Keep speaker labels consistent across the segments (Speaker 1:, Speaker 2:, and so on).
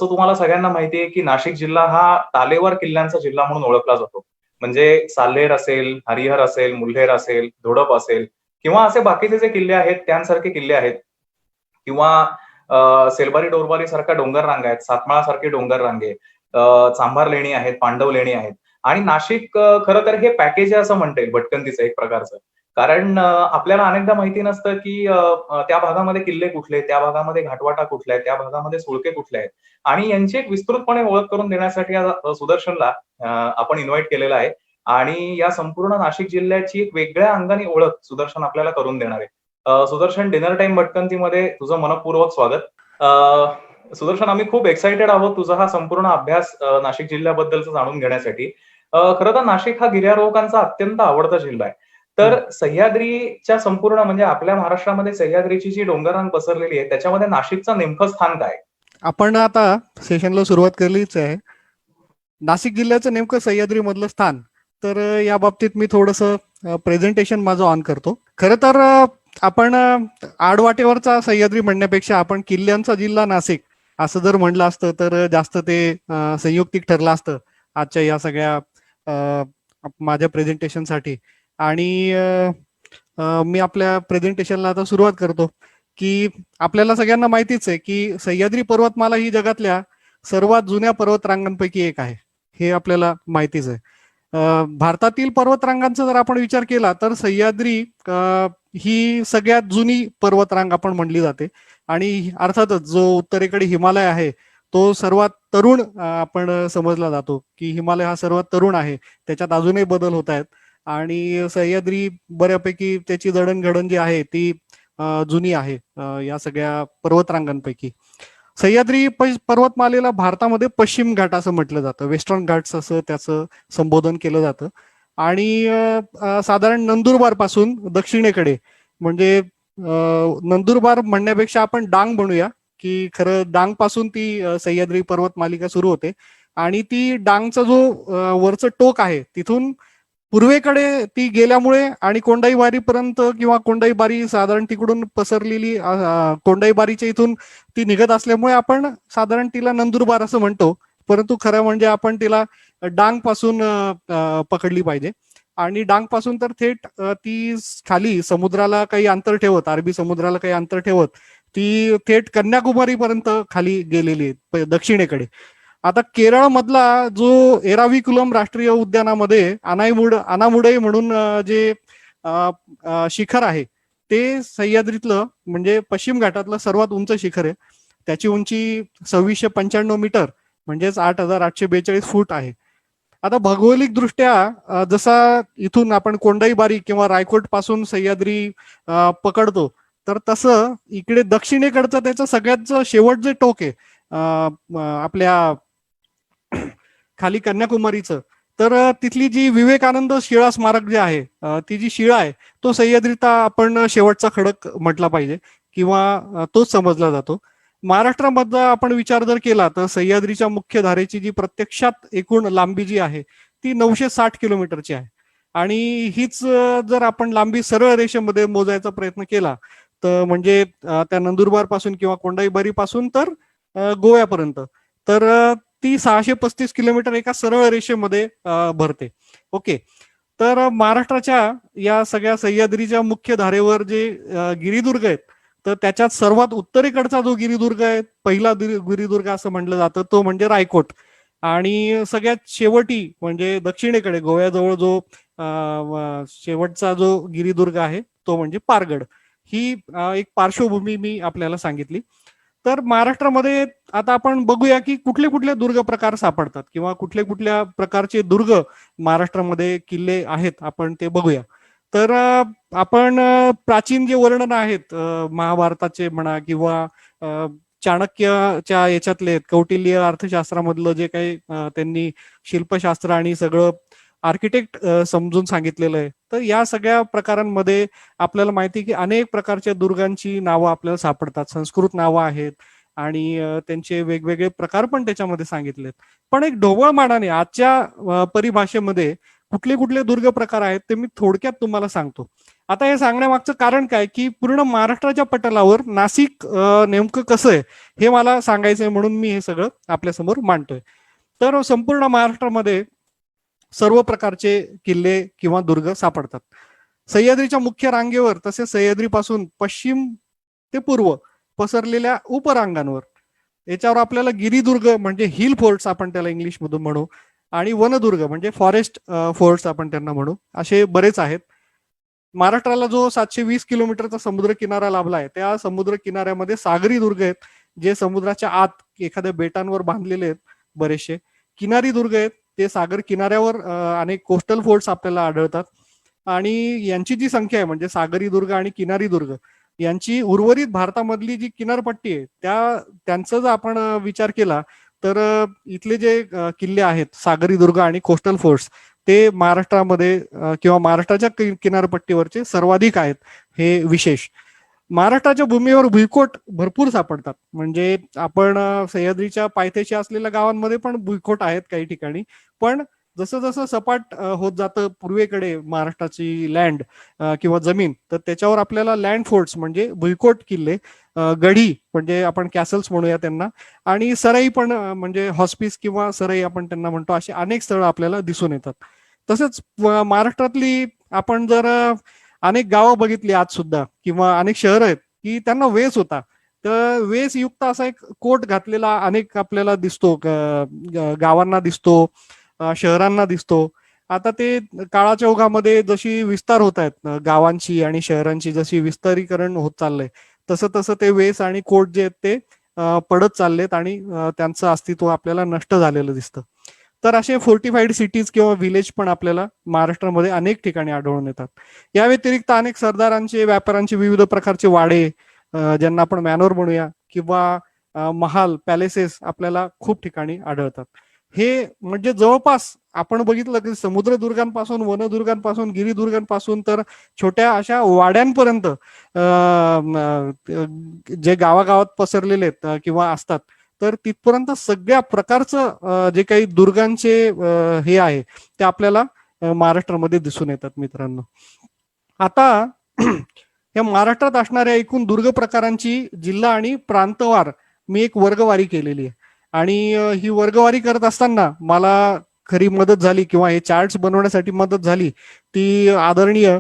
Speaker 1: जसं तुम्हाला सगळ्यांना माहिती आहे की नाशिक जिल्हा हा तालेवर किल्ल्यांचा जिल्हा म्हणून ओळखला जातो. म्हणजे साल्हेर असेल, हरिहर असेल, मुल्हेर असेल, धोडप असेल किंवा असे बाकीचे जे किल्ले आहेत त्यांसारखे किल्ले आहेत किंवा सेलबारी डोरबारी सारख्या डोंगर रांगा आहेत, सातमाळा सारखे डोंगर रांगे, चांभार लेणी आहेत, पांडव लेणी आहेत आणि नाशिक खरं तर हे पॅकेज आहे असं म्हणता येईल भटकंतीचं एक प्रकारचं. कारण आपल्याला अनेकदा माहिती नसतं की त्या भागामध्ये किल्ले कुठले, त्या भागामध्ये घाटवाटा कुठल्या आहेत, त्या भागामध्ये सुळके कुठले आहेत आणि यांची एक विस्तृतपणे ओळख करून देण्यासाठी आज सुदर्शनला आपण इन्व्हाइट केलेलं आहे आणि या संपूर्ण नाशिक जिल्ह्याची एक वेगळ्या अंगाने ओळख सुदर्शन आपल्याला करून देणार आहे. सुदर्शन, डिनर टाइम भटकंतीमध्ये तुझं मनःपूर्वक स्वागत. सुदर्शन, आम्ही खूप एक्साइटेड आहोत तुझा हा संपूर्ण अभ्यास नाशिक जिल्ह्याबद्दलचा जाणून घेण्यासाठी. खरं तर नाशिक हा गिर्यारोहकांचा अत्यंत आवडता जिल्हा आहे. तर सह्याद्रीच्या संपूर्ण म्हणजे आपल्या महाराष्ट्रामध्ये सह्याद्रीची जी डोंगररांग पसरलेली आहे त्याच्यामध्ये नाशिकचं नेमकं स्थान काय?
Speaker 2: आपण आता सेशनला सुरुवात केलीच आहे. नाशिक जिल्ह्याचं नेमकं सह्याद्री मधलं स्थान, तर या बाबतीत मी थोडंसं प्रेझेंटेशन माझं ऑन करतो. खरं तर आपण आडवाटेवरचा सह्याद्री म्हणण्यापेक्षा आपण किल्ल्यांचा जिल्हा नाशिक असं जर म्हणलं असतं तर जास्त ते संयुक्तिक ठरलं असतं आजच्या या सगळ्या माझ्या प्रेझेंटेशनसाठी. आणि मी आपल्या प्रेझेंटेशनला आता सुरुवात करतो की आपल्याला सगळ्यांना माहितीच आहे की सह्याद्री पर्वतमाला ही जगातल्या सर्वात जुन्या पर्वतरांगांपैकी एक आहे, हे आपल्याला माहितीच आहे. भारतातील पर्वतरांगांचा जर आपण विचार केला तर सह्याद्री ही सगळ्यात जुनी पर्वतरांग आपण म्हणली जाते आणि अर्थातच जो उत्तरेकडे हिमालय आहे तो सर्वात तरुण आपण समजला जातो की हिमालय हा सर्वात तरुण आहे. त्याच्यात अजूनही बदल होत आहेत आणि सह्याद्री बऱ्यापैकी त्याची जडणघडण जी आहे ती जुनी आहे या सगळ्या पर्वतरांगांपैकी. सह्याद्री पर्वतमालेला भारतामध्ये पश्चिम घाट असं म्हटलं जातं, वेस्टर्न घाट्स असं त्याचं संबोधन केलं जातं. आणि साधारण नंदुरबार पासून दक्षिणेकडे म्हणजे नंदुरबार म्हणण्यापेक्षा आपण डांग म्हणूया की खरं डांग पासून ती सह्याद्री पर्वतमालिका सुरू होते आणि ती डांगचा जो वरचं टोक आहे तिथून पूर्वेकडे ती गेल्यामुळे आणि कोंडाईबारीपर्यंत किंवा कोंडाईबारी साधारण तिकडून पसरलेली कोंडाईबारीच्या इथून ती निघत असल्यामुळे आपण साधारण तिला नंदुरबार असं म्हणतो, परंतु खरं म्हणजे आपण तिला डांग पासून पकडली पाहिजे. आणि डांग पासून तर थेट ती खाली समुद्राला काही अंतर ठेवत, अरबी समुद्राला काही अंतर ठेवत ती थेट कन्याकुमारी पर्यंत खाली गेलेली आहे दक्षिणेकडे. आता केरळ मधला जो एराविकुलम राष्ट्रीय उद्यानामध्ये अनामुडई म्हणून जे शिखर आहे ते सह्याद्रीतलं म्हणजे पश्चिम घाटातलं सर्वात उंच शिखर आहे. त्याची उंची 2695 मीटर म्हणजेच 8842 फूट आहे. आता भौगोलिक दृष्ट्या जसा इथून आपण कोंडाईबारी किंवा रायकोट पासून सह्याद्री पकडतो तर तसं इकडे दक्षिणेकडचं त्याचं सगळ्यात शेवट जे टोक आहे आपल्या खाली कन्याकुमारीचं, तर तिथली जी विवेकानंद शिळा स्मारक जे आहे ती जी शिळा आहे तो सह्याद्रीचा आपण शेवटचा खडक म्हटला पाहिजे किंवा तोच समजला जातो. महाराष्ट्रामध्ये आपण विचार जर केला तर सह्याद्रीच्या मुख्य धारेची जी प्रत्यक्षात एकूण लांबी जी आहे ती 960 किलोमीटरची आहे आणि हीच जर आपण लांबी सरळ रेषेमध्ये मोजायचा प्रयत्न केला तर म्हणजे त्या नंदुरबार पासून किंवा कोंडाईबारी पासून तर गोव्यापर्यंत तर ती 635 किलोमीटर एका सरळ रेषेमध्ये भरते. ओके, तर महाराष्ट्राच्या या सगळ्या सह्याद्रीच्या मुख्य धारेवर जे गिरिदुर्ग आहेत तर त्याच्यात सर्वात उत्तरेकडचा जो गिरिदुर्ग आहे, पहिला गिरिदुर्ग असं म्हटलं जातं, तो म्हणजे रायकोट. आणि सगळ्यात शेवटी म्हणजे दक्षिणेकडे गोव्याजवळ जो शेवटचा जो गिरिदुर्ग आहे तो म्हणजे पारगड. ही एक पार्श्वभूमी मी आपल्याला सांगितली. तर महाराष्ट्रामध्ये आता आपण बघूया की कुठले कुठले दुर्ग प्रकार सापडतात किंवा कुठल्या कुठल्या प्रकारचे दुर्ग महाराष्ट्रामध्ये किल्ले आहेत आपण ते बघूया. तर आपण प्राचीन जे वर्णन आहेत महाभारताचे म्हणा किंवा चाणक्यच्या याच्यातले कौटिल्य अर्थशास्त्रामधलं जे काही त्यांनी शिल्पशास्त्र आणि सगळं आर्किटेक्ट समजून सांगितलेलं आहे, तर या सगळ्या प्रकारांमध्ये आपल्याला माहिती आहे की अनेक प्रकारच्या दुर्गांची नावं आपल्याला सापडतात, संस्कृत नावं आहेत आणि त्यांचे वेगवेगळे प्रकार पण त्याच्यामध्ये सांगितलेत. पण एक ढोबळ मानाने आजच्या परिभाषेमध्ये कुठले कुठले दुर्ग प्रकार आहेत ते मी थोडक्यात तुम्हाला सांगतो. आता हे सांगण्यामागचं कारण काय, की पूर्ण महाराष्ट्राच्या पटलावर नाशिक नेमकं कसं आहे हे मला सांगायचंय, म्हणून मी हे सगळं आपल्यासमोर मांडतोय. तर संपूर्ण महाराष्ट्रामध्ये सर्व प्रकारचे किल्ले किंवा दुर्ग सापडतात. सह्याद्रीच्या मुख्य रांगेवर तसेच सह्याद्रीपासून पश्चिम ते पूर्व पसरलेल्या उपरांगांवर याच्यावर आपल्याला गिरिदुर्ग म्हणजे हिल फोर्ट्स आपण त्याला इंग्लिश मधून म्हणू, आणि वनदुर्ग म्हणजे फॉरेस्ट फोर्ट्स आपण त्यांना म्हणू, असे बरेच आहेत. महाराष्ट्राला जो 720 किलोमीटरचा समुद्र किनारा लाभला आहे, त्या समुद्र किनाऱ्यामध्ये सागरी दुर्ग आहेत जे समुद्राच्या आत एखाद्या बेटांवर बांधलेले आहेत बरेचसे. किनारी दुर्ग आहेत ते सागर किनाऱ्यावर अनेक कोस्टल फोर्ट्स आपल्याला आढळतात. आणि यांची जी संख्या आहे म्हणजे सागरी दुर्ग आणि किनारी दुर्ग यांची उर्वरित भारतामधली जी किनारपट्टी आहे त्यांचा जर आपण विचार केला तर इथले जे किल्ले आहेत सागरी दुर्ग आणि कोस्टल फोर्ट्स ते महाराष्ट्रामध्ये किंवा महाराष्ट्राच्या किनारपट्टीवरचे सर्वाधिक आहेत. हे विशेष. महाराष्ट्राच्या भूमीवर भुईकोट भरपूर सापडतात. म्हणजे आपण सह्याद्रीच्या पायथ्याशी असलेल्या गावांमध्ये पण भुईकोट आहेत काही ठिकाणी. पण जसं जसं सपाट होत जातं पूर्वेकडे महाराष्ट्राची लँड किंवा जमीन, तर त्याच्यावर आपल्याला लँड फोर्ट्स म्हणजे भुईकोट किल्ले, गढी म्हणजे आपण कॅसल्स म्हणूया त्यांना, आणि सराई पण म्हणजे हॉस्पिस किंवा सराई आपण त्यांना म्हणतो, अशी अनेक स्थळं आपल्याला दिसून येतात. तसंच महाराष्ट्रातली आपण जर अनेक गावं बघितली आज सुद्धा किंवा अनेक शहरं आहेत की त्यांना वेस होता, तर वेस युक्त असा एक कोट घातलेला अनेक आपल्याला दिसतो, गावांना दिसतो, शहरांना दिसतो. आता ते काळाच्या ओघामध्ये जशी विस्तार होत आहेत गावांची आणि शहरांची, जशी विस्तारीकरण होत चाललंय तसं तसं ते वेस आणि कोट जे आहेत ते पडत चाललेत आणि त्यांचं अस्तित्व आपल्याला नष्ट झालेलं दिसतं. तर असे फोर्टिफाईड सिटीज किंवा विलेज पण आपल्याला महाराष्ट्रामध्ये अनेक ठिकाणी आढळून येतात. या व्यतिरिक्त अनेक सरदारांचे, व्यापाऱ्यांचे विविध प्रकारचे वाडे, ज्यांना आपण मॅनोर म्हणूया, किंवा महाल, पॅलेसेस आपल्याला खूप ठिकाणी आढळतात. हे म्हणजे जवळपास आपण बघितलं की समुद्रदुर्गांपासून, वनदुर्गांपासून, गिरिदुर्गांपासून तर छोट्या अशा वाड्यांपर्यंत जे गावागावात पसरलेले आहेत किंवा असतात, तर तिथपर्यंत सगळ्या प्रकारचं जे काही दुर्गांचे हे आहे ते आपल्याला महाराष्ट्रामध्ये दिसून येतात मित्रांनो. आता या महाराष्ट्रात असणाऱ्या एकूण दुर्ग प्रकारांची जिल्हा आणि प्रांतवार मी एक वर्गवारी केलेली आहे. आणि ही वर्गवारी करत असताना मला खरी मदत झाली किंवा हे चार्ट्स बनवण्यासाठी मदत झाली ती आदरणीय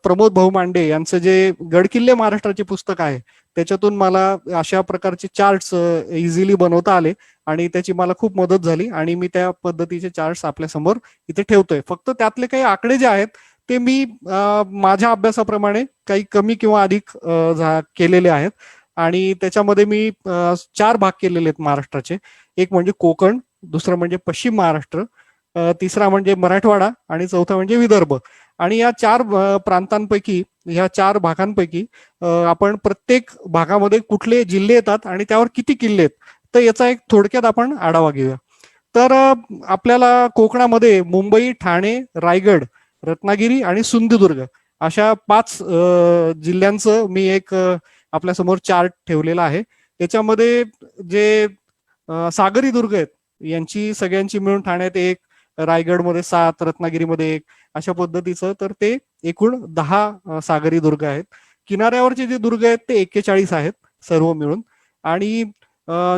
Speaker 2: प्रमोद भाऊ मांडे यांचं जे गडकिल्ले महाराष्ट्राचे पुस्तक आहे त्याच्यातून मला अशा प्रकारचे चार्ट्स इझिली बनवता आले आणि त्याची मला खूप मदत झाली आणि मी त्या पद्धतीचे चार्ट्स आपल्या समोर इथे ठेवतोय. फक्त त्यातले काही आकडे जे आहेत ते मी माझ्या अभ्यासाप्रमाणे काही कमी किंवा अधिक केलेले आहेत. आणि त्याच्यामध्ये मी 4 भाग केलेले आहेत महाराष्ट्राचे. एक म्हणजे कोकण, दुसरं म्हणजे पश्चिम महाराष्ट्र, तिसरा म्हणजे मराठवाडा आणि चौथा म्हणजे विदर्भ. आणि या 4 प्रांतांपैकी, ह्या 4 भागांपैकी आपण प्रत्येक भागामध्ये कुठले जिल्हे येतात आणि त्यावर किती किल्ले आहेत तर याचा एक थोडक्यात आपण आढावा घेऊया. तर आपल्याला कोकणामध्ये मुंबई, ठाणे, रायगड, रत्नागिरी आणि सिंधुदुर्ग अशा 5 जिल्ह्यांचं मी एक आपल्या समोर चार्ट ठेवलेला आहे. त्याच्यामध्ये जे सागरी दुर्ग आहेत यांची सगळ्यांची मिळून ठाण्यात 1, रायगडमध्ये 7, रत्नागिरीमध्ये 1 अशा पद्धतीचं, तर ते एकूण 10 सागरी दुर्ग आहेत. किनाऱ्यावरचे जे दुर्ग आहेत ते 41 आहेत सर्व मिळून. आणि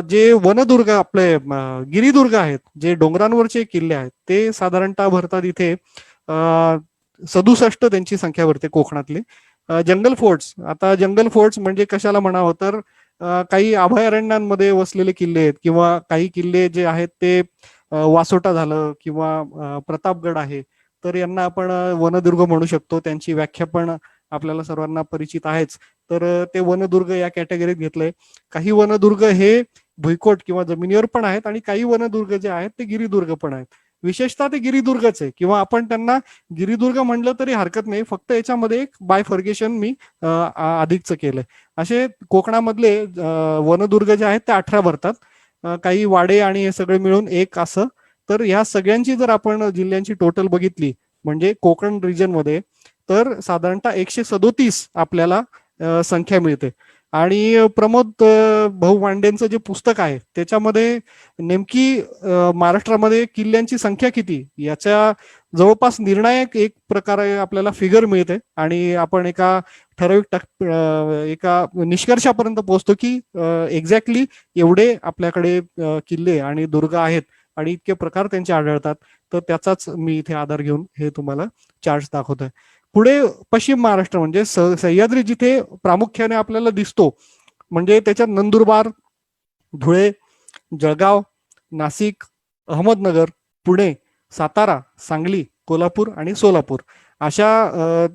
Speaker 2: जे वनदुर्ग आपले गिरिदुर्ग आहेत, जे डोंगरांवरचे किल्ले आहेत, ते साधारणतः भरतात इथे 67 त्यांची संख्या भरते कोकणातले. जंगल फोर्ट्स, आता जंगल फोर्ट्स म्हणजे कशाला म्हणावं तर काही अभयारण्यांमध्ये वसलेले किल्ले आहेत किंवा काही किल्ले जे आहेत ते वासोटा झालं किंवा प्रतापगड आहे, तर यांना आपण वनदुर्ग म्हणू शकतो. त्यांची व्याख्या पण आपल्याला सर्वांना परिचित आहेच. तर ते वनदुर्ग या कॅटेगरीत घेतलंय. काही वनदुर्ग हे भुईकोट किंवा जमिनीवर पण आहेत आणि काही वनदुर्ग जे आहेत ते गिरिदुर्ग पण आहेत. विशेषतः ते गिरिदुर्गच आहे किंवा आपण त्यांना गिरिदुर्ग म्हणलं तरी हरकत नाही. फक्त याच्यामध्ये एक बायफर्गेशन मी अधिकच केलंय. असे कोकणामधले वनदुर्ग जे आहेत ते 18 भरतात. काही वाडे आणि हे सगळे मिळून 1 असं. तर ह्या सगळ्यांची जर आपण जिल्ह्यांची टोटल बघितली म्हणजे कोकण रिजन मध्ये, तर साधारणतः 137 आपल्याला संख्या मिळते. आणि प्रमोद भाऊ मांडेंचं जे पुस्तक आहे त्याच्यामध्ये नेमकी महाराष्ट्रामध्ये किल्ल्यांची संख्या किती याच्या जवळपास निर्णायक एक प्रकारे आपल्याला फिगर मिळते आणि आपण एका ठराविक एका निष्कर्षापर्यंत पोहोचतो की एक्झॅक्टली एवढे आपल्याकडे किल्ले आणि दुर्ग आहेत आणि इतके प्रकार त्यांचे आढळतात. तर त्याचाच मी इथे आधार घेऊन हे तुम्हाला चार्ट दाखवतोय. पुढे पश्चिम महाराष्ट्र म्हणजे सह्याद्री जिथे प्रामुख्याने आपल्याला दिसतो म्हणजे त्याच्यात नंदुरबार, धुळे, जळगाव, नाशिक, अहमदनगर, पुणे, सातारा, सांगली, कोल्हापूर आणि सोलापूर अशा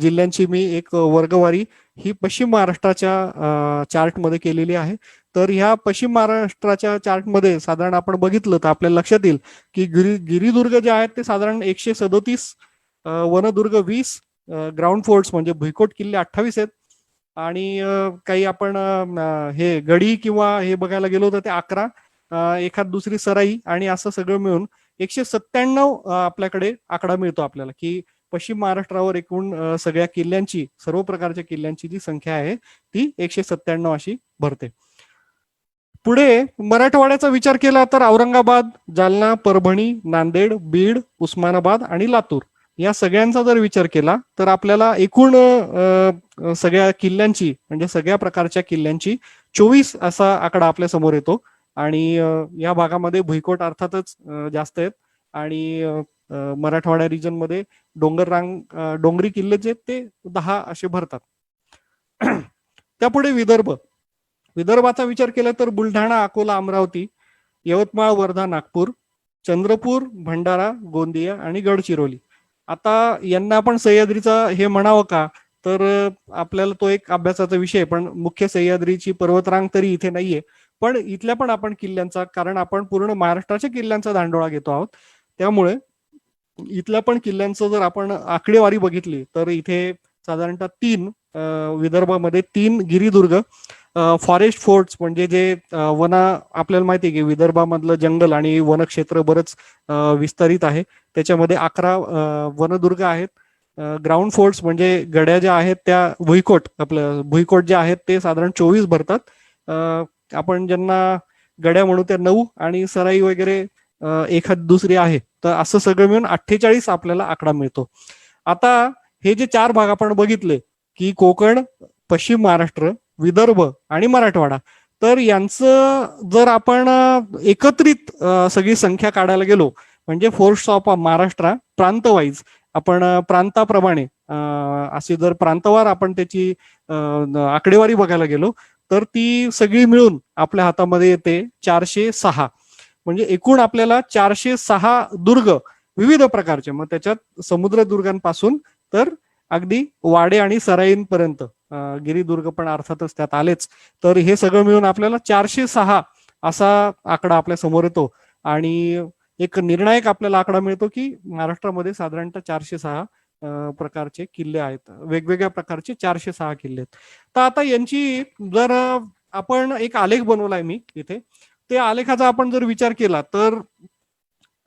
Speaker 2: जिल्ह्यांची मी एक वर्गवारी ही पश्चिम महाराष्ट्राच्या चार्टमध्ये केलेली आहे. तर ह्या पश्चिम महाराष्ट्राच्या चार्टमध्ये साधारण आपण बघितलं तर आपल्याला लक्षात येईल की गिरिदुर्ग जे आहेत ते साधारण 137, वनदुर्ग 20, ग्राउंड फोर्ट्स म्हणजे भुईकोट किल्ले 28 आहेत आणि काही आपण हे गडी किंवा हे बघायला गेलो तर ते 11, एखाद दुसरी सराई आणि असं सगळं मिळून 197 आपल्याकडे आकडा मिळतो आपल्याला की पश्चिम महाराष्ट्रावर एकूण सगळ्या किल्ल्यांची, सर्व प्रकारच्या किल्ल्यांची जी संख्या आहे ती 197 अशी भरते. पुढे मराठवाड्याचा विचार केला तर औरंगाबाद, जालना, परभणी, नांदेड, बीड, उस्मानाबाद आणि लातूर या सगळ्यांचा जर विचार केला तर आपल्याला एकूण सगळ्या किल्ल्यांची म्हणजे सगळ्या प्रकारच्या किल्ल्यांची 24 असा आकडा आपल्या समोर येतो आणि या भागामध्ये भुईकोट अर्थातच जास्त आहेत आणि मराठवाडा रिजन मध्ये डोंगरी किल्ले जे ते 10 असे भरतात. त्यापुढे विदर्भाचा विचार केला तर बुलढाणा, अकोला, अमरावती, यवतमाळ, वर्धा, नागपूर, चंद्रपूर, भंडारा, गोंदिया आणि गडचिरोली. आता यांना आपण सह्याद्रीचा हे म्हणावं का तर आपल्याला तो एक अभ्यासाचा विषय, पण मुख्य सह्याद्रीची पर्वतरांग तरी इथे नाहीये, पण इथल्या पण आपण किल्ल्यांचा, कारण आपण पूर्ण महाराष्ट्राच्या किल्ल्यांचा धांडोळा घेतो आहोत त्यामुळे इथल्या पण किल्ल्यांचं जर आपण आकडेवारी बघितली तर इथे साधारणतः 3 विदर्भामध्ये 3 गिरिदुर्ग, फॉरेस्ट फोर्ट्स म्हणजे जे आपल्याला माहिती आहे की विदर्भामधलं जंगल आणि वनक्षेत्र बरंच विस्तारित आहे, त्याच्यामध्ये 11 वनदुर्ग आहेत. ग्राउंड फोर्ट्स म्हणजे गड्या ज्या आहेत त्या भुईकोट जे आहेत ते साधारण 24 भरतात. आपण ज्यांना गड्या म्हणू त्या 9 आणि सराई वगैरे एखाद दुसरी आहे, तर असं सगळं मिळून 48 आपल्याला आकडा मिळतो. आता हे जे 4 भाग आपण बघितले की कोकण, पश्चिम महाराष्ट्र, विदर्भ आणि मराठवाडा, तर यांचं जर आपण एकत्रित सगळी संख्या काढायला गेलो म्हणजे फोर्स ऑफ महाराष्ट्र प्रांत वाईज आपण प्रांताप्रमाणे अशी जर प्रांतवार आपण त्याची आकडेवारी बघायला गेलो तर ती सगळी मिळून आपल्या हातामध्ये येते 406. म्हणजे एकूण आपल्याला 406 दुर्ग विविध प्रकारचे, मग त्याच्यात समुद्र दुर्गांपासून तर अगदी वाडे आणि सराईंपर्यंत, गिरिदुर्ग पण अर्थातच त्यात आलेच, तर हे सगळं मिळून आपल्याला 406 असा आकडा आपल्या समोर येतो आणि एक निर्णायक आपल्याला आकडा मिळतो की महाराष्ट्रामध्ये साधारणतः 406 प्रकारचे किल्ले आहेत, वेगवेगळ्या प्रकारचे 406 किल्ले आहेत. तर आता यांची जर आपण एक आलेख बनवलाय मी इथे, त्या आलेखाचा आपण जर विचार केला तर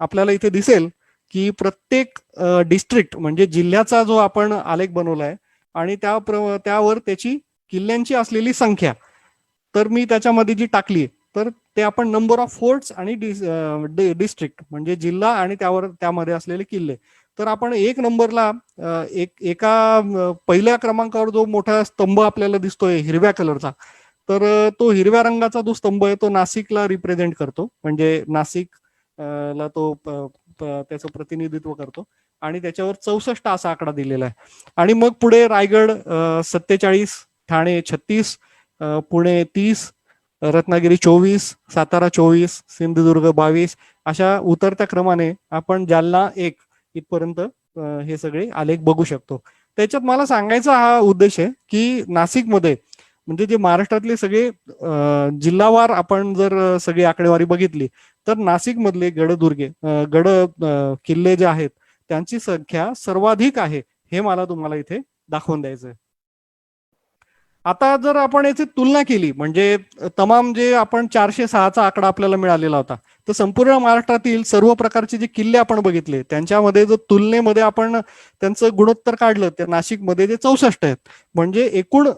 Speaker 2: आपल्याला इथे दिसेल की प्रत्येक डिस्ट्रिक्ट म्हणजे जिल्ह्याचा जो आपण आलेख बनवलाय आणि त्यावर त्याची किल्ल्यांची असलेली संख्या, तर मी त्याच्यामध्ये जी टाकली तर ते आपण नंबर ऑफ फोर्ट्स आणि डिस्ट्रिक्ट म्हणजे जिल्हा आणि त्यामध्ये असलेले किल्ले, तर आपण 1 नंबरला एका पहिल्या क्रमांकावर जो मोठा स्तंभ आपल्याला दिसतोय हिरव्या कलरचा, तर तो हिरव्या रंगाचा जो स्तंभ आहे तो नाशिकला रिप्रेझेंट करतो, म्हणजे नाशिक ला तो त्याचं प्रतिनिधित्व करतो आणि त्याच्यावर 64 असा आकडा दिलेला आहे. आणि मग पुढे रायगड 47, ठाणे 36, पुणे 30, रत्नागिरी 24, सातारा 24, सिंधुदुर्ग 22 अशा उतरत्या क्रमाने आपण जालना 1 इथपर्यंत हे सगळे आलेख बघू शकतो. त्याच्यात मला सांगायचा हा उद्देश आहे की नाशिकमध्ये म्हणजे जे महाराष्ट्रातले सगळे जिल्हावार आपण जर सगळी आकडेवारी बघितली तर नाशिक मधले गड किल्ले जे आहेत त्यांची संख्या सर्वाधिक आहे, हे मला तुम्हाला इथे दाखवून द्यायचं आहे. आता जर आपण याची तुलना केली म्हणजे तमाम जे आपण 406चा आकडा आपल्याला मिळालेला होता, तर संपूर्ण महाराष्ट्रातील सर्व प्रकारचे जे किल्ले आपण बघितले त्यांच्यामध्ये जर तुलनेमध्ये आपण त्यांचं गुणोत्तर काढलं तर नाशिकमध्ये जे 64 आहेत, म्हणजे एकूण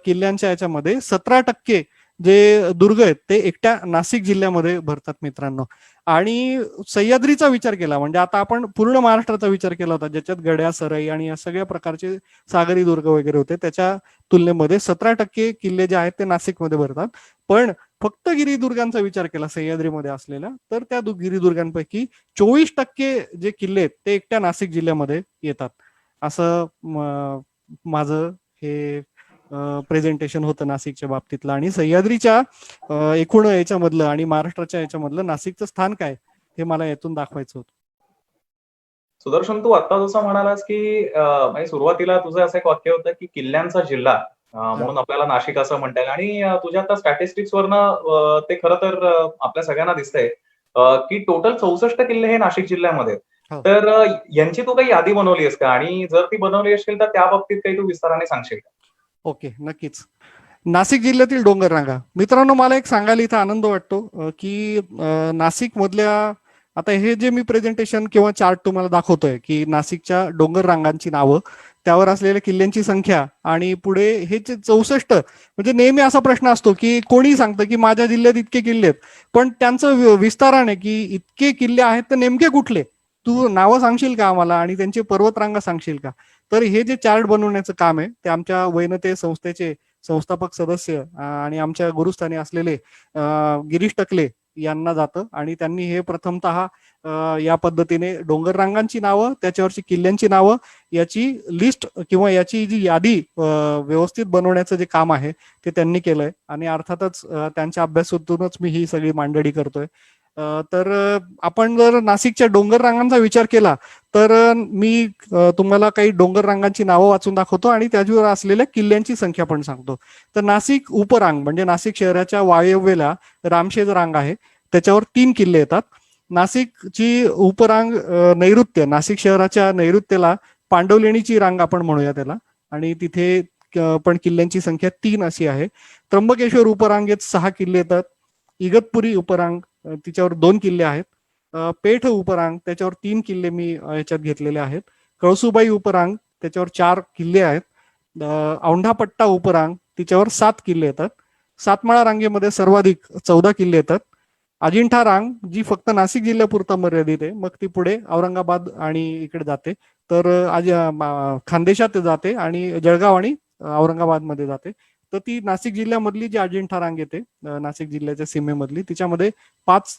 Speaker 2: किल्ल्यांच्या याच्यामध्ये 17% जे दुर्ग आहेत ते एकट्या नाशिक जिल्ह्यामध्ये भरतात मित्रांनो. आणि सह्याद्रीचा विचार केला म्हणजे आता आपण पूर्ण महाराष्ट्राचा विचार केला होता, ज्याच्यात गड्या, सरई आणि या सगळ्या प्रकारचे सागरी दुर्ग वगैरे होते, त्याच्या तुलनेमध्ये 17% किल्ले जे आहेत ते नाशिकमध्ये भरतात. पण फक्त गिरिदुर्गांचा विचार केला सह्याद्रीमध्ये असलेल्या, तर त्या गिरिदुर्गांपैकी 24% जे किल्ले आहेत ते एकट्या नाशिक जिल्ह्यामध्ये येतात. असं माझं हे प्रेझेंटेशन होतं नाशिकच्या बाबतीतलं. आणि सह्याद्रीच्या एकूण याच्यामधलं आणि महाराष्ट्राच्या याच्यामधलं नाशिकचं स्थान काय हे मला यातून दाखवायचं होतं.
Speaker 1: सुदर्शन, तू आता जसं म्हणालास की म्हणजे सुरुवातीला तुझं असं एक वाक्य होतं की किल्ल्यांचा जिल्हा म्हणून आपल्याला नाशिक असं म्हणता येईल. आणि तुझ्या आता स्टॅटिस्टिक्स वरनं ते खरं तर आपल्या सगळ्यांना दिसतंय की टोटल 64 किल्ले हे नाशिक जिल्ह्यामध्ये आहेत.
Speaker 2: हो.
Speaker 1: तर यांची तू काही यादी बनवली आहेस का? आणि जर ती बनवली असेल तर त्या बाबतीत काही तू विस्ताराने सांगशील का?
Speaker 2: ओके, नक्कीच. नाशिक जिल्ह्यातील डोंगर रांगा, मित्रांनो, मला एक सांगायला इथं आनंद वाटतो की नाशिक मधल्या, आता हे जे मी प्रेझेंटेशन किंवा चार्ट तुम्हाला दाखवतोय की नाशिकच्या डोंगर रांगांची नावं, त्यावर असलेल्या किल्ल्यांची संख्या आणि पुढे हे जे 64, म्हणजे नेहमी असा प्रश्न असतो की कोणी सांगतं की माझ्या जिल्ह्यात इतके किल्ले आहेत, पण त्यांचं विस्ताराने की इतके किल्ले आहेत तर नेमके कुठले, तू नावं सांगशील का आम्हाला आणि त्यांचे पर्वतरांगा सांगशील का? तर हे जे चार्ट बनवण्याचं काम आहे ते आमच्या वैनते संस्थेचे संस्थापक सदस्य आणि आमच्या गुरुस्थानी असलेले गिरीश टकले यांना जातं. आणि त्यांनी हे प्रथमतः या पद्धतीने डोंगर रांगांची नावं, त्याच्यावरची किल्ल्यांची नावं, याची लिस्ट किंवा याची जी यादी व्यवस्थित बनवण्याचं जे काम आहे ते त्यांनी केलंय. आणि अर्थातच त्यांच्या अभ्यासातूनच मी ही सगळी मांडणी करतोय. तर आपण जर नाशिकच्या डोंगर रांगांचा विचार केला तर मी तुम्हाला काही डोंगर रांगांची नावं वाचून दाखवतो आणि त्याच्यावर असलेल्या किल्ल्यांची संख्या पण सांगतो. तर नाशिक उपरांग म्हणजे नाशिक शहराच्या वायव्येला रामशेज रांग आहे, त्याच्यावर 3 किल्ले येतात. नाशिकची उपरांग नैऋत्य, नाशिक शहराच्या नैऋत्येला पांडवलेणीची रांग आपण म्हणूया त्याला, आणि तिथे पण किल्ल्यांची संख्या 3 अशी आहे. त्र्यंबकेश्वर उपरांगेत 6 किल्ले येतात. इगतपुरी उपरांग तिच्यावर 2 किल्ले आहेत. पेठ उपरांग त्याच्यावर 3 किल्ले मी याच्यात घेतलेले आहेत. कळसुबाई उपरांग त्याच्यावर 4 किल्ले आहेत. औंढापट्टा उपरांग तिच्यावर 7 किल्ले येतात. सातमाळा रांगेमध्ये सर्वाधिक 14 किल्ले येतात. अजिंठा रांग जी फक्त नाशिक जिल्ह्यापुरता मर्यादित आहे, मग ती पुढे औरंगाबाद आणि इकडे जाते, तर आज खानदेशात जाते आणि जळगाव आणि औरंगाबाद मध्ये जाते. तर ती नाशिक जिल्ह्यामधली जी अजिंठा रांग येते नाशिक जिल्ह्याच्या सीमेमधली, तिच्यामध्ये 5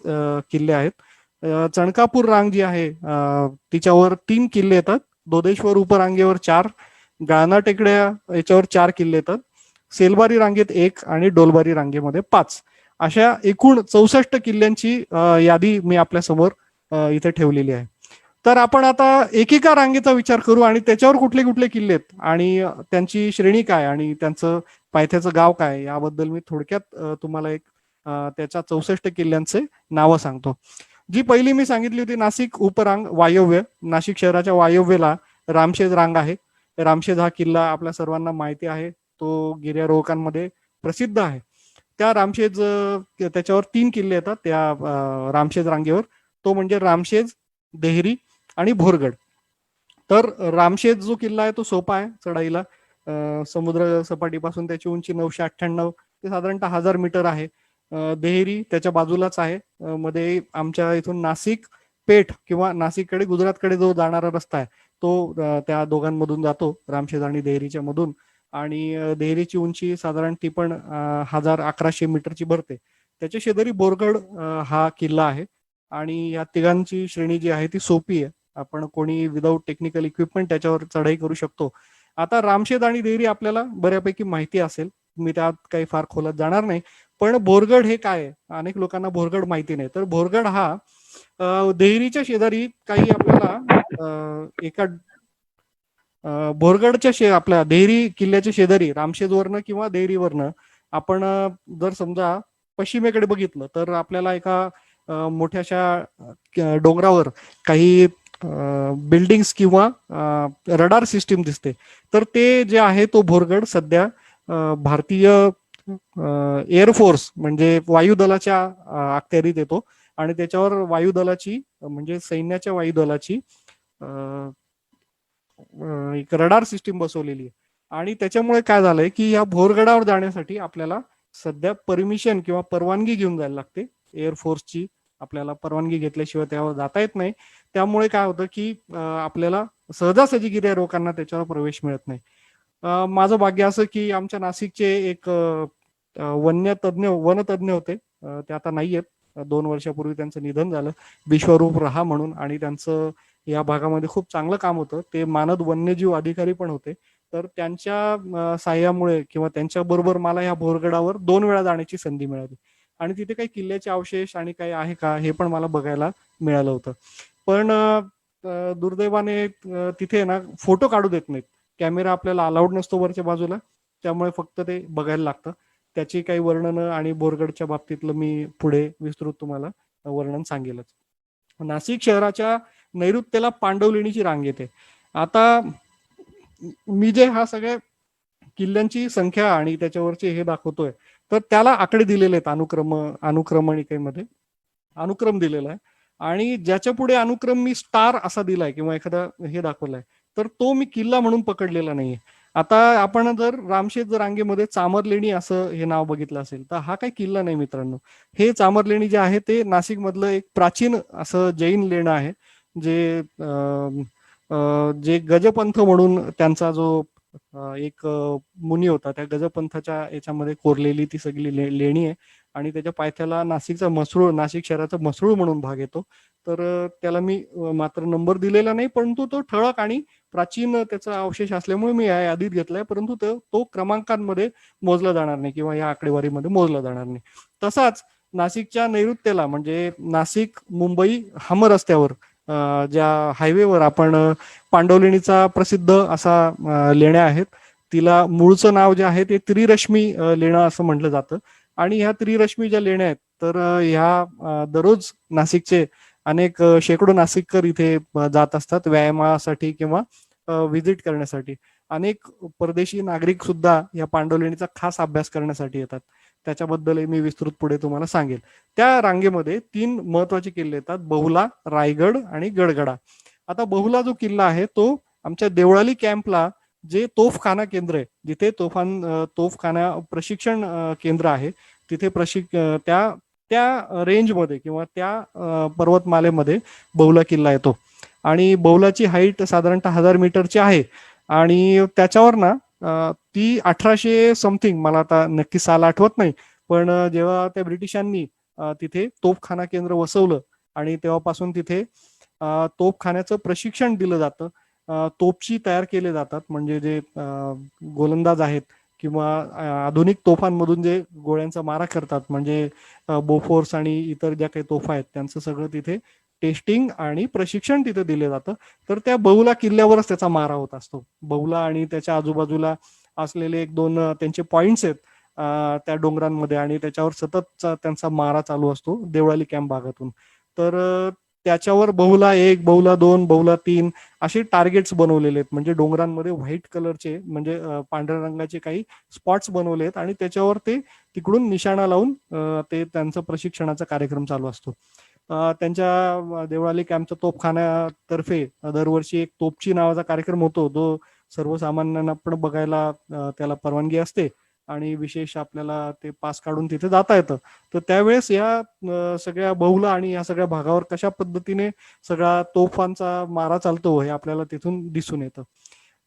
Speaker 2: किल्ले आहेत. चणकापूर रांग जी आहे तिच्यावर 3 किल्ले येतात. दोदेश्वर उपरांगेवर 4, गाळना टेकड्या याच्यावर 4 किल्ले येतात. सेलबारी रांगेत 1 आणि डोलबारी रांगेमध्ये 5, अशा एकूण 64 किल्ल्यांची यादी मी आपल्या समोर इथे ठेवलेली आहे. तर आपण आता एकेका रांगेचा विचार करू आणि त्याच्यावर कुठले कुठले किल्ले आहेत आणि त्यांची श्रेणी काय आणि त्यांचं पायथ्याचं गाव काय, याबद्दल मी थोडक्यात तुम्हाला एक त्याच्या 64 किल्ल्यांचे नावं सांगतो. जी पहिली मी सांगितली होती नाशिक उपरांग वायव्य, नाशिक शहराच्या वायव्येला रामशेज रांग आहे. रामशेज हा किल्ला आपल्या सर्वांना माहिती आहे, तो गिर्यारोहकांमध्ये प्रसिद्ध आहे. त्या रामशेज त्याच्यावर 3 किल्ले येतात त्या रामशेज रांगेवर, तो म्हणजे रामशेज, देहरी आणि भोरगड. तर रामशेज जो किल्ला आहे तो सोपा आहे चढाईला. समुद्र सपाटीपासून त्याची उंची 998 ते साधारणतः 1000 मीटर आहे. देहरी त्याच्या बाजूलाच आहे. मध्ये आमच्या इथून नाशिक पेठ किंवा नाशिककडे गुजरातकडे जो जाणारा रस्ता आहे तो त्या दोघांमधून जातो, रामशेज आणि देहरीच्या मधून. आणि देहरीची उंची साधारण ती पण 1100 मीटरची भरते. त्याच्या शेजारी बोरगड हा किल्ला आहे. आणि या तिघांची श्रेणी जी आहे ती सोपी आहे, आपण कोणी विदाऊट टेक्निकल इक्विपमेंट त्याच्यावर चढाई करू शकतो. आता रामशेज आणि देहरी आपल्याला बऱ्यापैकी माहिती असेल, मी त्यात काही फार खोलात जाणार नाही. पण बोरगड हे काय आहे, अनेक लोकांना बोरगड माहिती नाही. तर बोरगड हा देहरीच्या शेजारी काही आपल्याला एका बोरगडच्या आपल्या देहरी किल्ल्याच्या शेजारी रामशेजवरनं किंवा देहरीवरनं आपण जर समजा पश्चिमेकडे बघितलं तर आपल्याला एका मोठ्याशा डोंगरावर काही बिल्डिंग्स किंवा रडार सिस्टीम दिसते. तर ते जे आहे तो बोरगड सध्या भारतीय एअरफोर्स म्हणजे वायुदलाच्या अखत्यारीत येतो. आणि त्याच्यावर वायुदलाची म्हणजे सैन्याच्या वायुदलाची एक रडार सिस्टीम बसवलेली आहे. आणि त्याच्यामुळे काय झालंय की या भोरगडावर जाण्यासाठी आपल्याला सध्या परमिशन किंवा परवानगी घेऊन जायला लागते एअरफोर्सची आपल्याला परवानगी घेतल्याशिवाय त्यावर जाता येत नाही. त्यामुळे काय होतं की आपल्याला सहजासहजी गिर्यारोहकांना त्याच्यावर प्रवेश मिळत नाही. माझं भाग्य असं की आमच्या नाशिकचे एक वनतज्ञ होते. ते आता नाही आहेत. 2 वर्षापूर्वी त्यांचं निधन झालं, विश्वरूप रहा म्हणून. आणि त्यांचं या भागामध्ये खूप चांगलं काम होतं. ते मानद वन्यजीव अधिकारी पण होते. तर त्यांच्या साह्यामुळे किंवा त्यांच्या बरोबर मला या भोरगडावर 2 वेळा जाण्याची संधी मिळाली. आणि तिथे काही किल्ल्याचे अवशेष आणि काही आहे का हे पण मला बघायला मिळालं होतं. पण दुर्दैवाने तिथे ना फोटो काढू देत नाहीत. कॅमेरा आपल्याला अलाउड नसतो वरच्या बाजूला, त्यामुळे फक्त ते बघायला लागतं. त्याची काही वर्णनं आणि बोरगडच्या बाबतीतलं मी पुढे विस्तृत तुम्हाला वर्णन सांगेलच. नाशिक शहराच्या नैऋत्येला पांडवलेणीची रांग येते. आता मी जे हा सगळ्या किल्ल्यांची संख्या आणि त्याच्यावरचे हे दाखवतोय, तर त्याला आकडे दिलेले आहेत अनुक्रमणिकेमध्ये अनुक्रम दिलेला आहे. आणि ज्याच्या पुढे अनुक्रम मी स्टार असा दिलाय किंवा एखादा हे दाखवलाय, तर तो मी किल्ला म्हणून पकडलेला नाहीये. आता आपण जर रामशेज रांगेमध्ये चामरलेणी असं हे नाव बघितलं असेल, तर हा काही किल्ला नाही मित्रांनो. हे चामरलेणी जे आहे ते नाशिक मधलं एक प्राचीन असं जैन लेणं आहे. जे जे गजपंथ म्हणून त्यांचा जो एक मुनी होता, त्या गजपंथाच्या याच्यामध्ये कोरलेली ती सगळी लेणी आहे. आणि त्याच्या पायथ्याला नाशिकचा मसरूळ, नाशिक शहराचा मसरूळ म्हणून भाग येतो. तर त्याला मी मात्र नंबर दिलेला नाही, परंतु तो ठळक आणि प्राचीन त्याचा अवशेष असल्यामुळे मी या यादीत घेतलाय. परंतु तो क्रमांकांमध्ये मोजला जाणार नाही किंवा या आकडेवारीमध्ये मोजला जाणार नाही. तसाच नाशिकच्या नैऋत्येला म्हणजे नाशिक मुंबई हम रस्त्यावर ज्या हायवेवर आपण पांडवलेणीचा प्रसिद्ध असा लेण्या आहेत. तिला मूळचं नाव जे आहे ते त्रिरश्मी लेणं असं म्हटलं जातं. आणि ह्या त्रिरश्मी ज्या लेण्या आहेत, तर ह्या दररोज नाशिकचे अनेक शेकडो नाशिककर इथे जात असतात व्यायामासाठी किंवा व्हिजिट करण्यासाठी. अनेक परदेशी नागरिक सुद्धा या पांडवलेणीचा खास अभ्यास करण्यासाठी येतात. त्याच्याबद्दल मी विस्तृत पुढे तुम्हाला सांगेल. त्या रांगेमध्ये 3 महत्वाचे किल्ले येतात: बहुला, रायगड आणि गडगडा. आता बहुला जो किल्ला आहे तो आमच्या देवळाली कॅम्पला जे तोफखाना केंद्र आहे, जिथे तोफखाना प्रशिक्षण केंद्र आहे, तिथे त्या त्या रेंजमध्ये किंवा त्या पर्वतमालेमध्ये बहुला किल्ला येतो. आणि बहुलाची हाईट साधारणतः 1000 मीटरची आहे. आणि त्याच्यावर ना ती 1800 समथिंग, मला आता नक्की साल आठवत नाही, पण जेव्हा त्या ब्रिटिशांनी तिथे तोफखाना केंद्र वसवलं आणि तेव्हापासून तिथे तोफखान्याचं प्रशिक्षण दिलं जातं. तोपची तयार केले जातात, म्हणजे जे गोलंदाज आहेत किंवा आधुनिक तोफांमधून जे गोळ्यांचा मारा करतात, म्हणजे बोफोर्स आणि इतर ज्या काही तोफा आहेत, त्यांचं सगळं तिथे टेस्टिंग आणि प्रशिक्षण तिथे दिले जातं. तर त्या बहुला किल्ल्यावरच त्याचा मारा होत असतो. बहुला आणि त्याच्या आजूबाजूला असलेले 1-2 त्यांचे पॉइंट्स आहेत त्या डोंगरांमध्ये, आणि त्याच्यावर सतत त्यांचा मारा चालू असतो देवळाली कॅम्प भागातून. तर त्याच्यावर बहुला 1, बहुला 2, बहुला 3 असे टार्गेट्स बनवलेले आहेत. म्हणजे डोंगरांमध्ये व्हाईट कलरचे, म्हणजे पांढऱ्या रंगाचे काही स्पॉट्स बनवले आहेत आणि त्याच्यावर ते तिकडून निशाणा लावून ते त्यांचा प्रशिक्षणाचा कार्यक्रम चालू असतो. त्यांच्या देवळाली कॅम्पच्या तोफखान्यातर्फे दरवर्षी एक तोपची नावाचा कार्यक्रम होतो, जो सर्वसामान्यांना पण बघायला त्याला परवानगी असते आणि विशेष आपल्याला ते पास काढून तिथे जाता येतं. तर त्यावेळेस या सगळ्या बहुला आणि या सगळ्या भागावर कशा पद्धतीने सगळा तोफांचा मारा चालतो हे आपल्याला तिथून दिसून येतं.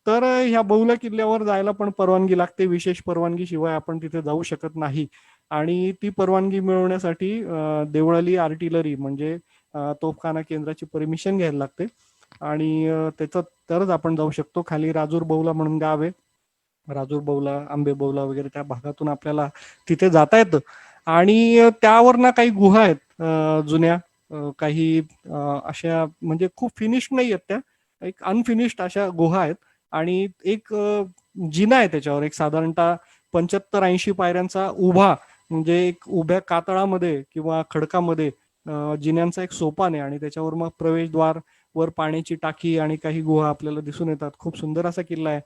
Speaker 2: तर ह्या बहुला किल्ल्यावर जायला पण परवानगी लागते. विशेष परवानगी शिवाय आपण तिथे जाऊ शकत नाही. आणि ती परवानगी मिळवण्यासाठी देवळाली आर्टिलरी म्हणजे तोफखाना केंद्राची परमिशन घ्यायला लागते. आणि त्याचं तरच आपण जाऊ शकतो. खाली राजूर बहुला म्हणून गाव आहे, राजूर बहुला, आंबे बहुला वगैरे त्या भागातून आपल्याला तिथे जाता येतं. आणि त्यावर ना काही गुहा आहेत जुन्या, काही अशा म्हणजे खूप फिनिश्ड नाही आहेत त्या, एक अनफिनिश्ड अशा गुहा आहेत. आणि एक जिना आहे त्याच्यावर, एक साधारणतः 75-80 पायऱ्यांचा उभा, म्हणजे एक उभ्या कातळामध्ये किंवा खडकामध्ये जिन्यांचा एक सोपान आहे. आणि त्याच्यावर मग प्रवेशद्वार, वर पाण्याची टाकी आणि काही गुहा आपल्याला दिसून येतात. खूप सुंदर असा किल्ला आहे.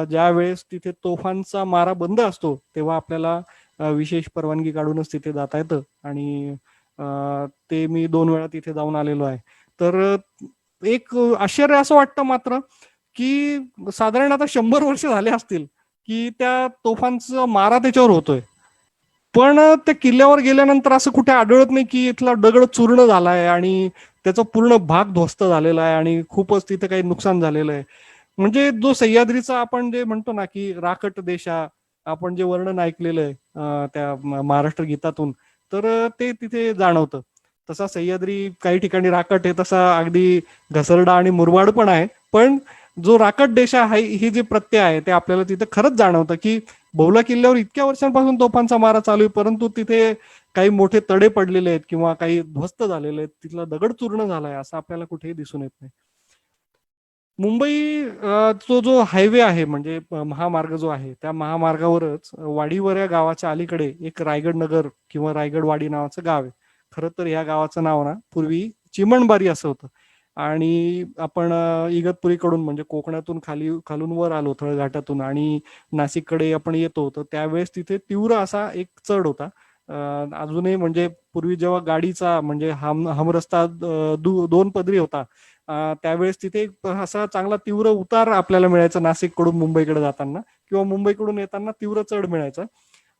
Speaker 2: ज्या वेळेस तिथे तोफांचा मारा बंद असतो तेव्हा आपल्याला विशेष परवानगी काढूनच तिथे जाता येतं. आणि ते मी 2 वेळा तिथे जाऊन आलेलो आहे. तर एक आश्चर्य असं वाटतं मात्र की साधारण आता 100 वर्ष झाले असतील की त्या तोफांचा मारा त्याच्यावर होतोय. पण त्या किल्ल्यावर गेल्यानंतर असं कुठे आढळत नाही की इथला दगड चूर्ण झालाय आणि त्याचा पूर्ण भाग ध्वस्त झालेला आहे आणि खूपच तिथे काही नुकसान झालेलं आहे. म्हणजे जो सह्याद्रीचा आपण जे म्हणतो ना की राकट देशा, आपण जे वर्णन ऐकलेलं आहे त्या महाराष्ट्र गीतातून, तर ते तिथे जाणवतं. तसा सह्याद्री काही ठिकाणी राकट आहे, तसा अगदी घसरडा आणि मुरमाड पण आहे. पण जो राकट देशा आहे ही जी प्रत्यय आहे ते आपल्याला तिथे खरंच जाणवतं की बहुला किल्ल्यावर इतक्या वर्षांपासून तोफांचा मारा चालू आहे, परंतु तिथे काही मोठे तडे पडलेले आहेत किंवा काही ध्वस्त झालेले आहेत, तिथला दगड चूर्ण झालाय असं आपल्याला कुठेही दिसून येत नाही. मुंबई तो जो हायवे आहे म्हणजे महामार्ग जो आहे त्या महामार्गावरच वाडीवर या गावाच्या अलीकडे एक रायगड नगर किंवा रायगड वाडी नावाचं गाव आहे. खरं तर या गावाचं नाव ना पूर्वी चिमणबारी असं होतं. आणि आपण इगतपुरीकडून म्हणजे कोकणातून खालून वर आलो तळघाटातून आणि नाशिककडे आपण येतो, तर त्यावेळेस तिथे तीव्र असा एक चढ होता. अजूनही म्हणजे पूर्वी जेव्हा गाडीचा म्हणजे हमरस्ता दोन पदरी होता, त्यावेळेस तिथे एक असा चांगला तीव्र उतार आपल्याला मिळायचा नाशिककडून मुंबईकडे जाताना किंवा मुंबईकडून येताना तीव्र चढ मिळायचा.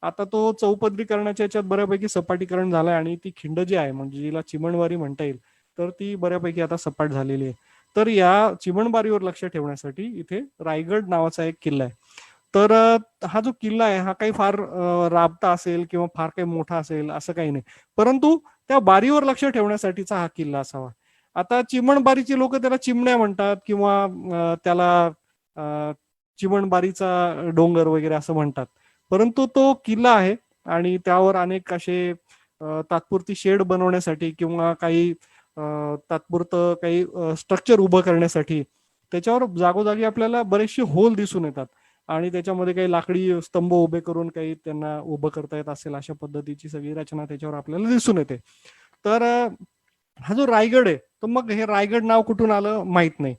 Speaker 2: आता तो चौपदरीकरणाच्या याच्यात बऱ्यापैकी सपाटीकरण झालंय आणि ती खिंड जी आहे म्हणजे जिला चिमणवारी म्हणता येईल, तर ती बऱ्यापैकी आता सपाट झालेली आहे. तर या चिमणबारीवर लक्ष ठेवण्यासाठी इथे रायगड नावाचा एक किल्ला आहे. तर हा जो किल्ला आहे हा काही फार राबता असेल किंवा फार काही मोठा असेल असं काही नाही, परंतु त्या बारीवर लक्ष ठेवण्यासाठीचा हा किल्ला असावा. आता चिमणबारीची लोक त्याला चिमण्या म्हणतात किंवा त्याला अ, चिमणबारीचा डोंगर वगैरे असं म्हणतात. परंतु तो किल्ला आहे आणि त्यावर अनेक असे तात्पुरती शेड बनवण्यासाठी किंवा काही तात्पुरतं काही स्ट्रक्चर उभं करण्यासाठी त्याच्यावर जागोजागी आपल्याला बरेचसे होल दिसून येतात. आणि त्याच्यामध्ये काही लाकडी स्तंभ उभे करून काही त्यांना उभं करता येत असेल अशा पद्धतीची सगळी रचना त्याच्यावर आपल्याला दिसून येते. तर हा जो रायगड आहे, तर मग हे रायगड नाव कुठून आलं माहित नाही.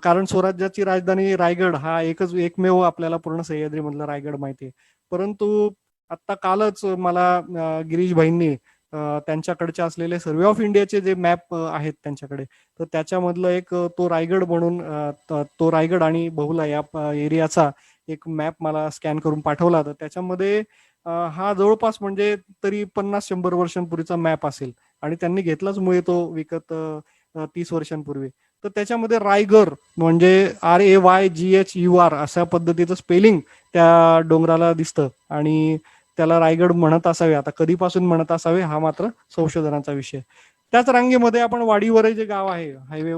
Speaker 2: कारण स्वराज्याची राजधानी रायगड हा एकमेव आपल्याला पूर्ण सह्याद्री मधला रायगड माहिती आहे. परंतु आता कालच मला गिरीश भाईंनी त्यांच्याकडचे असलेले सर्वे ऑफ इंडियाचे जे मॅप आहेत त्यांच्याकडे, तर त्याच्यामधलं एक तो रायगड म्हणून तो रायगड आणि बहुला या एरियाचा एक मॅप मला स्कॅन करून पाठवला. तर त्याच्यामध्ये हा जवळपास म्हणजे तरी 50-100 वर्षांपूर्वीचा मॅप असेल आणि त्यांनी घेतलाच मुळे तो विकत 30 वर्षांपूर्वी. तर त्याच्यामध्ये रायगर म्हणजे RAYGHUR अशा पद्धतीचं स्पेलिंग त्या डोंगराला दिसतं आणि त्याला रायगड म्हणत असावे. आता कधीपासून म्हणत असावे हा मात्र संशोधनाचा विषय. त्याच रांगेमध्ये आपण वाडीवर जे गाव आहे हायवे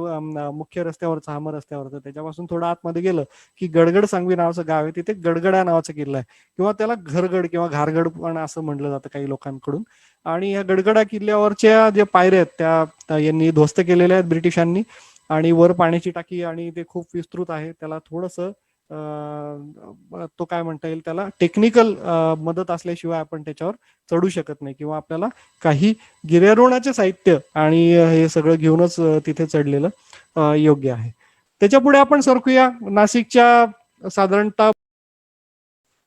Speaker 2: मुख्य रस्त्यावरचं हमर रस्त्यावरचं, त्याच्यापासून थोडं आतमध्ये गेलं की गडगड सांगवी नावाचं गाव आहे. तिथे गडगडा नावाचा किल्ला आहे किंवा त्याला घरगड किंवा घारगड पण असं म्हटलं जातं काही लोकांकडून. आणि या गडगडा किल्ल्यावरच्या जे पायऱ्या आहेत त्या यांनी ध्वस्त केलेल्या आहेत ब्रिटिशांनी. आणि वर पाण्याची टाकी आणि ते खूप विस्तृत आहे. त्याला थोडस तो काय म्हणता येईल त्याला टेक्निकल मदत असल्याशिवाय आपण त्याच्यावर चढू शकत नाही किंवा आपल्याला काही गिर्यारोहणाचे साहित्य आणि हे सगळं घेऊनच तिथे चढलेलं योग्य आहे. त्याच्या पुढे आपण सरकूया नाशिकच्या साधारणतः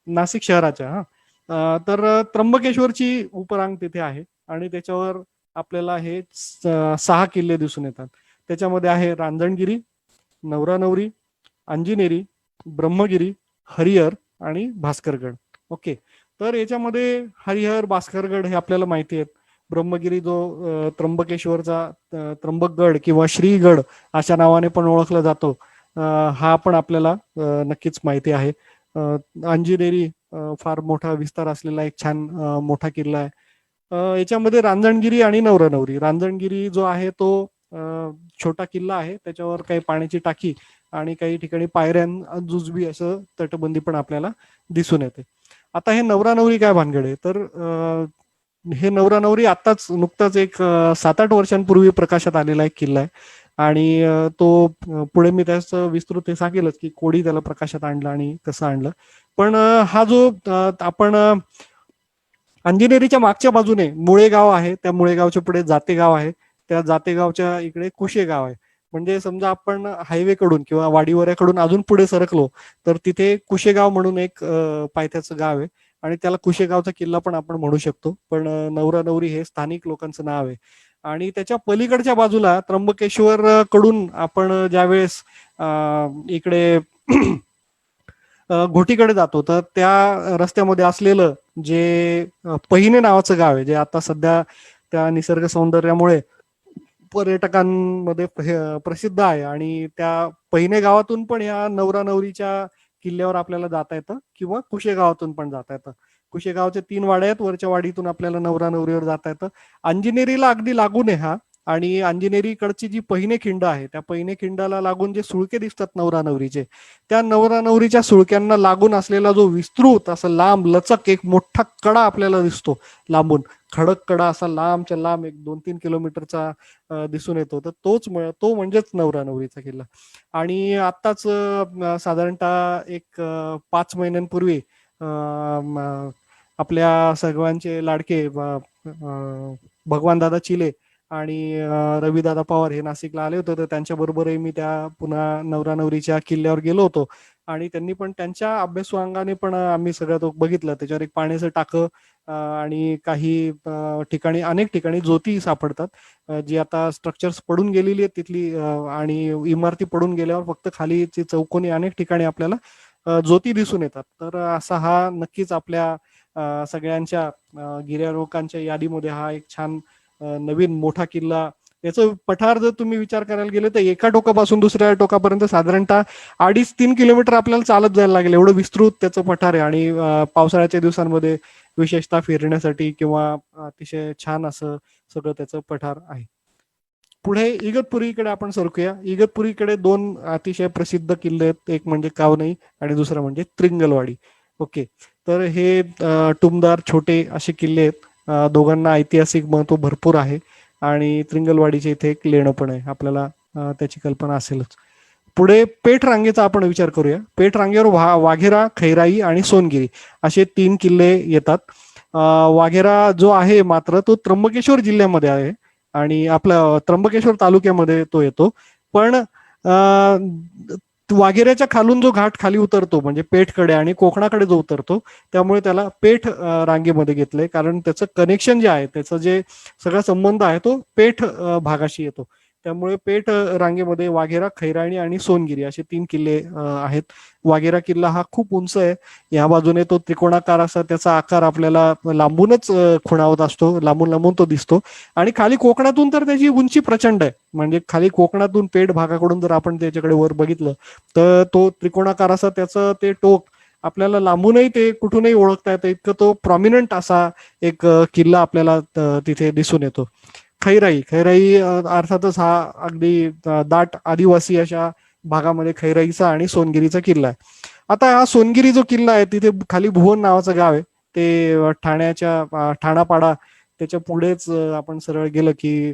Speaker 2: नाशिक शहराच्या तर त्र्यंबकेश्वरची उपरांग तिथे आहे आणि त्याच्यावर आपल्याला हे 6 किल्ले दिसून येतात. त्याच्यामध्ये आहे रांजणगिरी, नवरानवरी, अंजिनेरी, ब्रह्मगिरी, हरिहर आणि भास्करगड. ओके. तर याच्यामध्ये हरिहर भास्करगड हे आपल्याला माहिती आहेत. ब्रह्मगिरी जो त्र्यंबकेश्वरचा त्र्यंबकगड किंवा श्रीगड अशा नावाने पण ओळखला जातो, हा पण आपल्याला नक्कीच माहिती आहे. अंजिनेरी फार मोठा विस्तार असलेला एक छान मोठा किल्ला आहे. याच्यामध्ये रांजणगिरी आणि नवरानवरी. रांजणगिरी जो आहे तो छोटा किल्ला आहे, त्याच्यावर काही पाण्याची टाकी आणि काही ठिकाणी पायऱ्या जुजबी असं तटबंदी पण आपल्याला दिसून येते. आता हे नवरानवरी काय भानगड आहे, तर हे नवरानवरी आताच नुकताच एक 7-8 वर्षांपूर्वी प्रकाशात आलेला एक किल्ला आहे. आणि तो पुढे मी त्याचं विस्तृत हे सांगेलच की कोणी त्याला प्रकाशात आणलं आणि कसं आणलं. पण हा जो आपण अंजनेरीच्या मागच्या बाजूने मुळे गाव आहे, त्या मुळे गावच्या पुढे जाते गाव आहे, त्या जाते गावच्या इकडे कुशे गाव आहे. म्हणजे समजा आपण हायवे कडून किंवा वाडीवऱ्याकडून अजून पुढे सरकलो तर तिथे कुशेगाव म्हणून एक पायथ्याचं गाव आहे आणि त्याला कुशेगावचा किल्ला पण आपण म्हणू शकतो. पण नवरानवरी हे स्थानिक लोकांचं नाव आहे. आणि त्याच्या पलीकडच्या बाजूला त्र्यंबकेश्वर कडून आपण ज्यावेळेस इकडे घोटीकडे जातो तर त्या रस्त्यामध्ये असलेलं जे पहिने नावाचं गाव आहे, जे आता सध्या त्या निसर्ग सौंदर्यामुळे पर्यटकांमध्ये प्रसिद्ध आहे. आणि त्या पहिने गावातून पण या नवरा नवरीच्या किल्ल्यावर आपल्याला जाता येतं, किंवा कुशे गावातून पण जाता येतं. कुशे गावचे 3 वाड्या आहेत, वरच्या वाडीतून आपल्याला नवरा नवरीवर जाता येतं. अंजनेरीला अगदी लागून आहे हा. आणि अंजनेरीकडची जी पहिने खिंड आहे, त्या पहिने खिंडाला लागून जे सुळके दिसतात नवरा नवरीचे, त्या नवरा नवरीच्या सुळक्यांना लागून असलेला जो विस्तृत असं लांब लचक एक मोठा कडा आपल्याला दिसतो लांबून. खडक कडा असा लांबच्या लांब एक 2-3 किलोमीटरचा दिसून येतो. तर तो म्हणजेच नवरा नवरीचा किल्ला. आणि आत्ताच साधारणतः एक 5 महिन्यांपूर्वी आपल्या सर्वांचे लाडके भगवान दादा चिले आणि रविदादा पवार हे नाशिकला आले होते. तर त्यांच्या बरोबरही मी त्या पुन्हा नवरा नवरीच्या किल्ल्यावर गेलो होतो. आणि त्यांनी पण त्यांच्या अभ्यासू अंगाने पण आम्ही सगळं तो बघितलं. त्याच्यावर एक पाण्याचं टाकं आणि काही ठिकाणी, अनेक ठिकाणी ज्योती सापडतात, जी आता स्ट्रक्चर्स पडून गेलेली आहेत तिथली, आणि इमारती पडून गेल्यावर फक्त खाली चौकोनी अनेक ठिकाणी आपल्याला ज्योती दिसून येतात. तर असा हा नक्कीच आपल्या सगळ्यांच्या गिर्यारोहकांच्या यादीमध्ये हा एक छान नवीन मोठा किल्ला. याचं पठार जर तुम्ही विचार करायला गेले तर एका टोकापासून दुसऱ्या टोकापर्यंत साधारणतः 2.5-3 किलोमीटर आपल्याला चालत जायला लागेल, एवढं विस्तृत त्याचं पठार आहे. आणि पावसाळ्याच्या दिवसांमध्ये विशेषतः फिरण्यासाठी किंवा अतिशय छान असं सगळं त्याचं पठार आहे. पुढे इगतपुरीकडे आपण सरकूया. इगतपुरीकडे 2 अतिशय प्रसिद्ध किल्ले आहेत, एक म्हणजे कावनई आणि दुसरा म्हणजे त्रिंगलवाडी. ओके. तर हे टुमदार छोटे असे किल्ले आहेत. दोघांना ऐतिहासिक महत्व भरपूर आहे. आणि त्रिंगलवाडीचे इथे एक लेणं पण आहे, आपल्याला त्याची कल्पना असेलच. पुढे पेठ रांगेचा आपण विचार करूया. पेठ रांगेवर वाघेरा, खैराई आणि सोनगिरी असे 3 किल्ले येतात. वाघेरा जो आहे मात्र तो त्र्यंबकेश्वर जिल्ह्यामध्ये आहे, आणि आपला त्र्यंबकेश्वर तालुक्यामध्ये तो येतो. पण वाघेऱ्याच्या खालून जो घाट खाली उतरतो म्हणजे पेठकडे आणि कोकणाकडे जो उतरतो, त्यामुळे त्याला पेठ रांगेमध्ये घेतलंय. कारण त्याचं कनेक्शन जे आहे, त्याचं जे सगळा संबंध आहे तो पेठ भागाशी येतो. त्यामुळे पेठ रांगेमध्ये वाघेरा, खैराणी आणि सोनगिरी असे 3 किल्ले आहेत. वाघेरा किल्ला हा खूप उंच आहे. या बाजूने तो त्रिकोणाकार असा त्याचा आकार आपल्याला लांबूनच खुणावत असतो, लांबून लांबून तो दिसतो. आणि खाली कोकणातून तर त्याची उंची प्रचंड आहे. म्हणजे खाली कोकणातून पेठ भागाकडून जर आपण त्याच्याकडे वर बघितलं तर तो त्रिकोणाकार असा त्याचं ते टोक आपल्याला लांबूनही ते कुठूनही ओळखता येतं, इतकं तो प्रॉमिनंट असा एक किल्ला आपल्याला तिथे दिसून येतो. खैराई अर्थातच हा अगदी दाट आदिवासी अशा भागामध्ये खैराईचा आणि सोनगिरीचा किल्ला आहे. आता हा सोनगिरी जो किल्ला आहे तिथे खाली भुवन नावाचं गाव आहे. ते ठाणापाडा त्याच्या पुढेच आपण सरळ गेलं की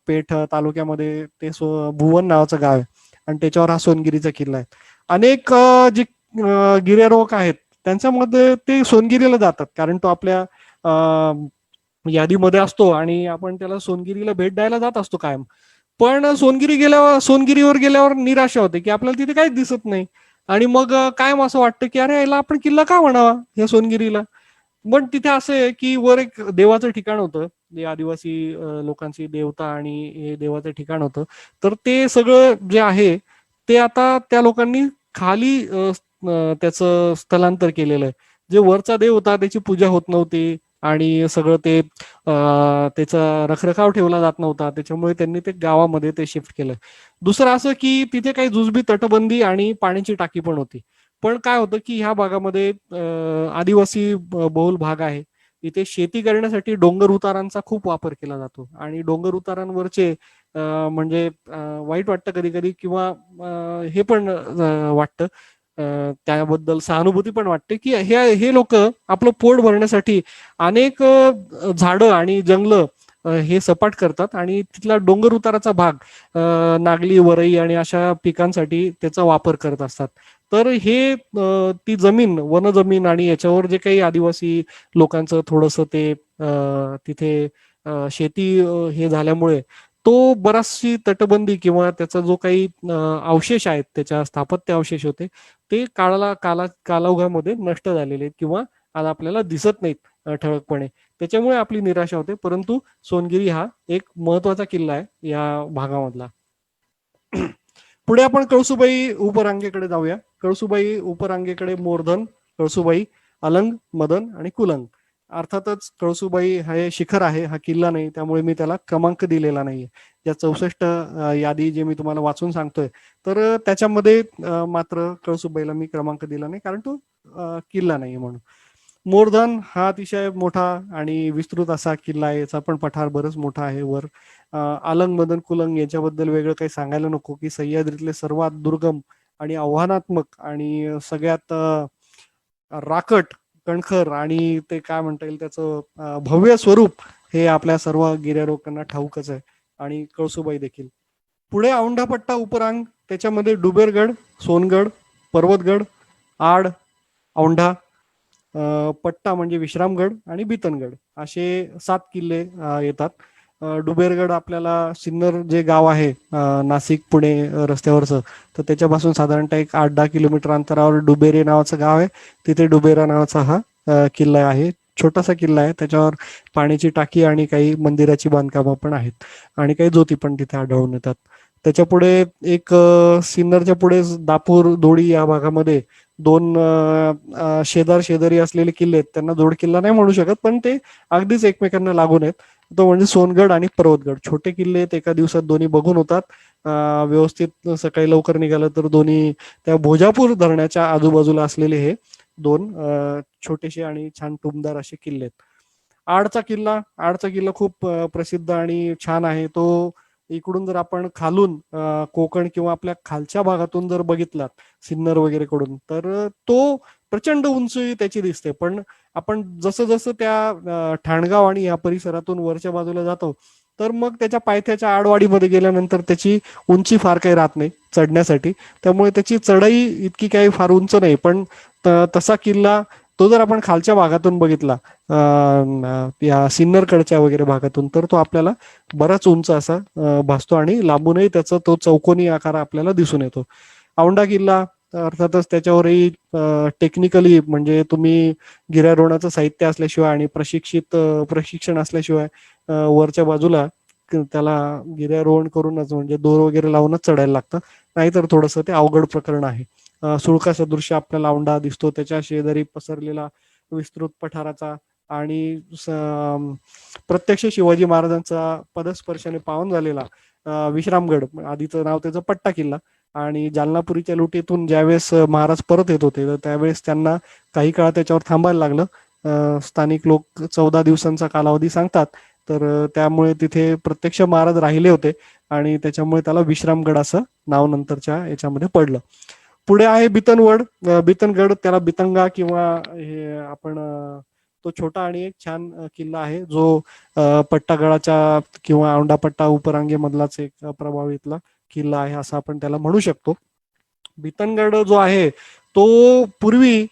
Speaker 2: पेठ तालुक्यामध्ये ते भुवन नावाचं गाव आहे. आणि त्याच्यावर हा सोनगिरीचा किल्ला आहे. अनेक जे गिर्यारोहक आहेत त्यांच्यामध्ये ते सोनगिरीला जातात, कारण तो आपल्या यादीमध्ये असतो आणि आपण त्याला सोनगिरीला भेट द्यायला जात असतो कायम. पण सोनगिरीवर गेल्यावर निराशा होते की आपल्याला तिथे काहीच दिसत नाही. आणि मग कायम असं वाटतं की अरे याला आपण किल्ला का म्हणावा या सोनगिरीला. पण तिथे असं आहे की वर एक देवाचं ठिकाण होतं, जे आदिवासी लोकांची देवता आणि हे देवाचं ठिकाण होतं. तर ते सगळं जे आहे ते आता त्या लोकांनी खाली त्याचं स्थलांतर केलेलं आहे. जे वरचा देव होता त्याची पूजा होत नव्हती आणि सगळं ते त्याचा रखरखाव ठेवला जात नव्हता, त्याच्यामुळे त्यांनी ते गावामध्ये ते शिफ्ट केलं. दुसरं असं की तिथे काही जुजबी तटबंदी आणि पाण्याची टाकी पण होती. पण काय होतं की ह्या भागामध्ये आदिवासी बहुल भाग आहे. इथे शेती करण्यासाठी डोंगर उतारांचा खूप वापर केला जातो आणि डोंगर उतारांवरचे म्हणजे वाईट वाटतं कधी कधी, किंवा हे पण वाटतं त्याबद्दल सहानुभूती पण वाटते की हे लोक आपलं पोट भरण्यासाठी अनेक झाडं आणि जंगलं हे सपाट करतात आणि तिथला डोंगर उताराचा भाग नागली, वरई आणि अशा पिकांसाठी त्याचा वापर करत असतात. तर हे ती जमीन, वनजमीन आणि याच्यावर जे काही आदिवासी लोकांचं थोडंसं ते तिथे शेती हे झाल्यामुळे तो बराचशी तटबंदी किंवा त्याचा जो काही अवशेष आहेत, त्याच्या स्थापत्य अवशेष होते ते कालाओघामध्ये नष्ट झालेले आहेत किंवा आज आपल्याला दिसत नाहीत ठळकपणे. त्याच्यामुळे आपली निराशा होते. परंतु सोनगिरी हा एक महत्वाचा किल्ला आहे या भागामधला. पुढे आपण कळसुबाई उपरांगेकडे जाऊया. कळसुबाई उपरांगेकडे मोरधन, कळसुबाई अलंग, मदन आणि कुलंग. अर्थातच कळसुबाई हे शिखर आहे, हा किल्ला नाही, त्यामुळे मी त्याला क्रमांक दिलेला नाहीये. या 64 यादी जे मी तुम्हाला वाचून सांगतोय, तर त्याच्यामध्ये मात्र कळसुबाईला मी क्रमांक दिला नाही, कारण तो किल्ला नाही म्हणून. मोरधन हा अतिशय मोठा आणि विस्तृत असा किल्ला आहे, याचा पण पठार बरंच मोठा आहे वर. अलंग, मदन, कुलंग याच्याबद्दल वेगळं काही सांगायला नको, की सह्याद्रीतले सर्वात दुर्गम आणि आव्हानात्मक आणि सगळ्यात राकट, कणखर आणि ते काय म्हणता येईल त्याचं भव्य स्वरूप हे आपल्या सर्व गिर्यारोहकांना ठाऊकच आहे, आणि कळसुबाई देखील. पुढे औंढा पट्टा उपरांग, त्याच्यामध्ये डुबेरगड, सोनगड, पर्वतगड, आड, औंढा, पट्टा म्हणजे विश्रामगड आणि बितनगड असे 7 किल्ले येतात. डुबेरगड आपल्याला सिन्नर जे गाव आहे नाशिक पुणे रस्त्यावरचं, तर त्याच्यापासून साधारणतः एक 8-10 किलोमीटर अंतरावर डुबेरे नावाचं गाव आहे. तिथे डुबेरा नावाचा हा किल्ला आहे. छोटासा किल्ला आहे, त्याच्यावर पाण्याची टाकी आणि काही मंदिराची बांधकामं पण आहेत, आणि काही ज्योती पण तिथे आढळून येतात. त्याच्या पुढे एक सिन्नरच्या पुढे दापूर, दोडी या भागामध्ये 2 शेजार शेजारी असलेले किल्ले आहेत. त्यांना जोड किल्ला नाही म्हणू शकत, पण ते अगदीच एकमेकांना लागून आहेत. तो म्हणजे सोनगड आणि पर्वतगड. छोटे किल्ले आहेत, एका दिवसात दोन्ही बघून होतात. व्यवस्थित सकाळी लवकर निघालं तर दोन्ही त्या भोजापूर धरणाच्या आजूबाजूला असलेले हे 2 छोटेसे आणि छान टुमदार असे किल्ले आहेत. आडचा किल्ला खूप प्रसिद्ध आणि छान आहे. तो इकडून जर आपण खालून कोकण किंवा आपल्या खालच्या भागातून जर बघितलात सिन्नर वगैरे कडून, तर तो प्रचंड उंची त्याची दिसते. पण आपण जसं जसं त्या ठाणगाव आणि या परिसरातून वरच्या बाजूला जातो, तर मग त्याच्या पायथ्याच्या आडवाडीमध्ये गेल्यानंतर त्याची उंची फार काही राहत नाही चढण्यासाठी. त्यामुळे त्याची चढाई इतकी काही फार उंच नाही. पण तसा किल्ला तो जर आपण खालच्या भागातून बघितला, या सिन्नरकडच्या वगैरे भागातून, तर तो आपल्याला बराच उंच असा भासतो, आणि लांबूनही त्याचा तो चौकोनी आकार आपल्याला दिसून येतो. औंढा किल्ला अर्थातच त्याच्यावरही टेक्निकली म्हणजे तुम्ही गिर्यारोहणाचं साहित्य असल्याशिवाय आणि प्रशिक्षण असल्याशिवाय वरच्या बाजूला त्याला गिर्यारोहण करूनच म्हणजे दोर वगैरे लावूनच चढायला लागतं, नाहीतर थोडंसं ते अवघड प्रकरण आहे. सुळका सदृश्य आपल्याला औंढा दिसतो, त्याच्या शेजारी पसरलेला विस्तृत पठाराचा आणि प्रत्यक्ष शिवाजी महाराजांचा पदस्पर्शाने पावन झालेला विश्रामगड, आधीचं नाव त्याचं पट्टा किल्ला. आणि जालनापुरीच्या लुटीतून ज्यावेळेस महाराज परत येत होते, तर त्यावेळेस त्यांना काही काळ त्याच्यावर थांबायला लागलं. स्थानिक लोक 14 दिवसांचा कालावधी सांगतात, तर त्यामुळे तिथे प्रत्यक्ष महाराज राहिले होते, आणि त्याच्यामुळे त्याला विश्रामगड असं नाव नंतरच्या याच्यामध्ये पडलं. पुढे आहे बितनगड, त्याला बितंगा किंवा हे आपण तो छोटा आणि एक छान किल्ला आहे, जो पट्टागडाच्या किंवा औंढा पट्टा उपरांगेमधलाच एक प्रभावितला किल्ला आहे, असं आपण त्याला म्हणू शकतो. बितनगड जो आहे तो पूर्वी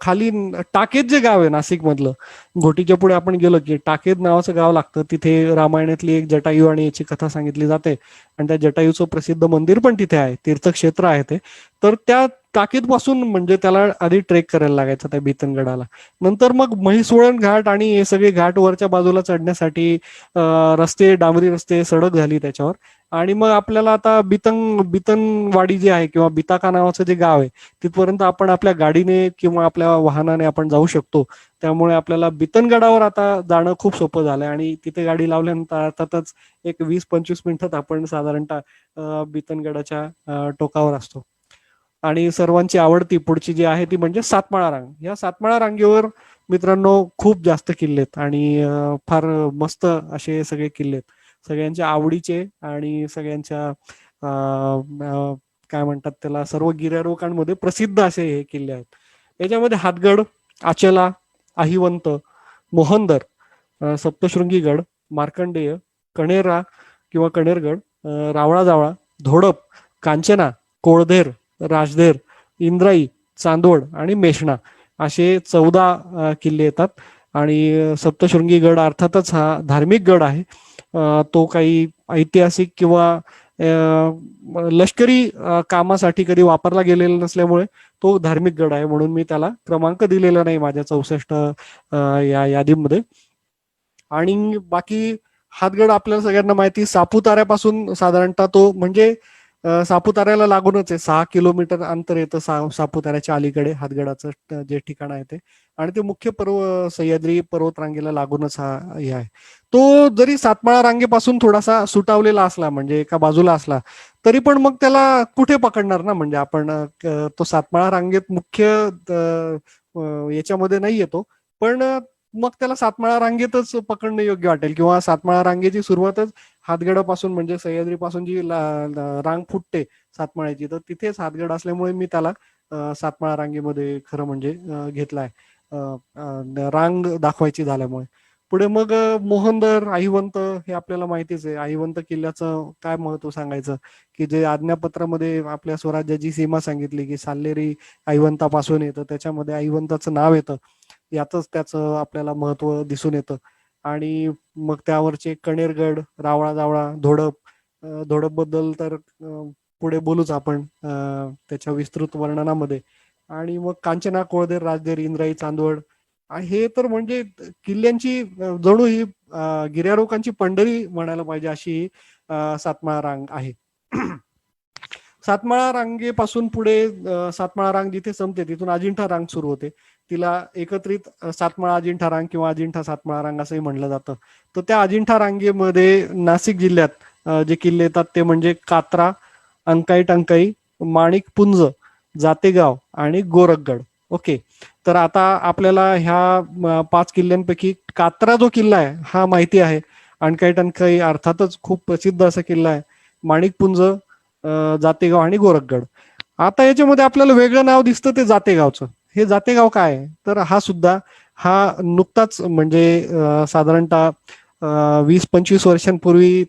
Speaker 2: खाली टाकेत जे गाव आहे नाशिक मधलं, घोटीच्या पुढे आपण गेलो की टाकेत नावाचं गाव लागतं. तिथे रामायणातली एक जटायू आणि याची कथा सांगितली जाते, आणि त्या जटायूचं प्रसिद्ध मंदिर पण तिथे आहे, तीर्थक्षेत्र आहे ते. तर त्या टाकीत पासून म्हणजे त्याला आधी ट्रेक करायला लागायचं त्या बितनगडाला. नंतर मग म्हैसवळण घाट आणि हे सगळे घाट वरच्या बाजूला चढण्यासाठी रस्ते, डांबरी रस्ते, सडक झाली त्याच्यावर. आणि मग आपल्याला आता बितनवाडी जी आहे किंवा बिताका नावाचं जे गाव आहे, तिथपर्यंत आपण आपल्या गाडीने किंवा आपल्या वाहनाने आपण जाऊ शकतो. त्यामुळे आपल्याला बितनगडावर आता जाणं खूप सोपं झालंय, आणि तिथे गाडी लावल्यानंतर अर्थातच एक 20-25 मिनिटात आपण साधारणतः बितनगडाच्या टोकावर असतो. आणि सर्वांची आवडती पुढची जी आहे ती म्हणजे सातमाळा रांग. या सातमाळा रांगेवर मित्रांनो खूप जास्त किल्ले आहेत, आणि फार मस्त असे सगळे किल्ले आहेत, सगळ्यांच्या आवडीचे आणि सगळ्यांच्या काय म्हणतात त्याला, सर्व गिर्यारोहकांमध्ये प्रसिद्ध असे हे किल्ले आहेत. याच्यामध्ये हातगड, आचला, अहिवंत, मोहनदर, सप्तशृंगीगड, मार्कंडेय, कणेरा किंवा कणेरगड, रावळा जावळा, धोडप, कांचना, कोळधेर, राजधेर, इंद्राई, चांदवड आणि मेषणा असे 14 किल्ले येतात. आणि सप्तशृंगी गड अर्थातच हा धार्मिक गड आहे. तो काही ऐतिहासिक किंवा लष्करी कामासाठी कधी वापरला गेलेला नसल्यामुळे तो धार्मिक गड आहे, म्हणून मी त्याला क्रमांक दिलेला नाही माझ्या 64 या यादीमध्ये. आणि बाकी हातगड आपल्याला सगळ्यांना माहिती, सापुताऱ्यापासून साधारणतः तो म्हणजे सापुताऱ्याला लागूनच आहे, 6 किलोमीटर अंतर येतं सापुताऱ्याच्या अलीकडे हातगडाचं जे ठिकाण आहे ते. आणि ते मुख्य सह्याद्री पर्वत रांगेला लागूनच हा हे आहे. तो जरी सातमाळा रांगेपासून थोडासा सुटावलेला असला, म्हणजे एका बाजूला असला, तरी पण मग त्याला कुठे पकडणार ना, म्हणजे आपण तो सातमाळा रांगेत मुख्य याच्यामध्ये नाही येतो, पण मग त्याला सातमाळा रांगेतच पकडणं योग्य वाटेल, किंवा सातमाळा रांगेची सुरुवातच हातगडापासून, म्हणजे सह्याद्रीपासून जी रांग फुटते सातमाळ्याची, तर तिथेच हातगड असल्यामुळे मी त्याला सातमाळा रांगेमध्ये खरं म्हणजे घेतलाय, रांग दाखवायची झाल्यामुळे. पुढे मग मोहनदर, अहिवंत हे आपल्याला माहितीच आहे. अहिवंत किल्ल्याचं काय महत्व सांगायचं, की जे आज्ञापत्रामध्ये आपल्या स्वराज्याची सीमा सांगितली की साल्लेरी अहिवंतापासून येतं, त्याच्यामध्ये अहिवंताचं नाव येतं, यातच त्याचं आपल्याला महत्व दिसून येतं. आणि मग त्यावरचे कणेरगड, रावळा जावळा, धोडप बद्दल तर पुढे बोलूच आपण त्याच्या विस्तृत वर्णनामध्ये. आणि मग कांचना, कोळदेर, राजदेर, इंद्राई, चांदवड, हे तर म्हणजे किल्ल्यांची जणू ही गिर्यारोहकांची पंढरी म्हणायला पाहिजे, अशी सातमाळा रांग आहे. सातमाळा रांगेपासून पुढे सातमाळा रांग जिथे संपते तिथून अजिंठा रांग सुरू होते. तिला एकत्रित सातमाळा अजिंठा रांग किंवा अजिंठा सातमाळा रांग असंही म्हणलं जातं. तर त्या अजिंठा रांगेमध्ये नाशिक जिल्ह्यात जे किल्ले येतात ते म्हणजे कात्रा, अंकाई टंकाई, माणिकपुंज, जातेगाव आणि गोरखगड. ओके. तर आता आपल्याला ह्या 5 किल्ल्यांपैकी कात्रा जो किल्ला आहे हा माहिती आहे. अंकाई टंकाई अर्थातच खूप प्रसिद्ध असा किल्ला आहे. माणिकपुंज, जातेगाव आणि गोरखगड. आता याच्यामध्ये आपल्याला वेगळं नाव दिसतं ते जातेगावचं. हे जातेगाव काय आहे, तर हा नुकताच म्हणजे साधारणतः 20-25 वर्षांपूर्वी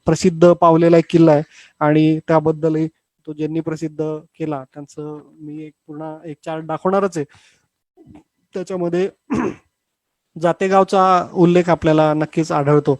Speaker 2: प्रसिद्ध पावलेला एक किल्ला आहे. आणि त्याबद्दलही तो ज्यांनी प्रसिद्ध केला त्यांचं मी पूर्ण एक चार्ट दाखवणारच आहे. त्याच्यामध्ये जातेगावचा उल्लेख आपल्याला नक्कीच आढळतो.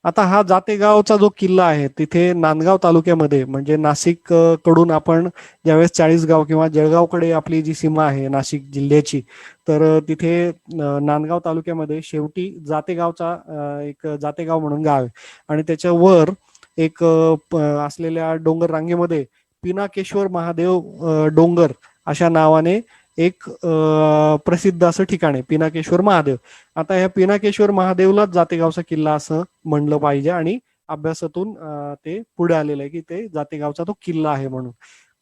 Speaker 2: आता हा जातेगावचा जो किल्ला आहे तिथे नांदगाव तालुक्यामध्ये, म्हणजे नाशिक कडून आपण ज्यावेळेस चाळीसगाव किंवा जळगावकडे आपली जी सीमा आहे नाशिक जिल्ह्याची, तर तिथे नांदगाव तालुक्यामध्ये शेवटी जातेगावचा एक जातेगाव म्हणून गाव आहे. आणि त्याच्या वर एक असलेल्या डोंगर रांगेमध्ये पिनाकेश्वर महादेव डोंगर अशा नावाने एक प्रसिद्ध असं ठिकाण आहे, पिनाकेश्वर महादेव. आता ह्या पिनाकेश्वर महादेवलाच जातेगावचा किल्ला असं म्हणलं पाहिजे, आणि अभ्यासातून ते पुढे आलेलं आहे की ते जातेगावचा तो किल्ला आहे म्हणून.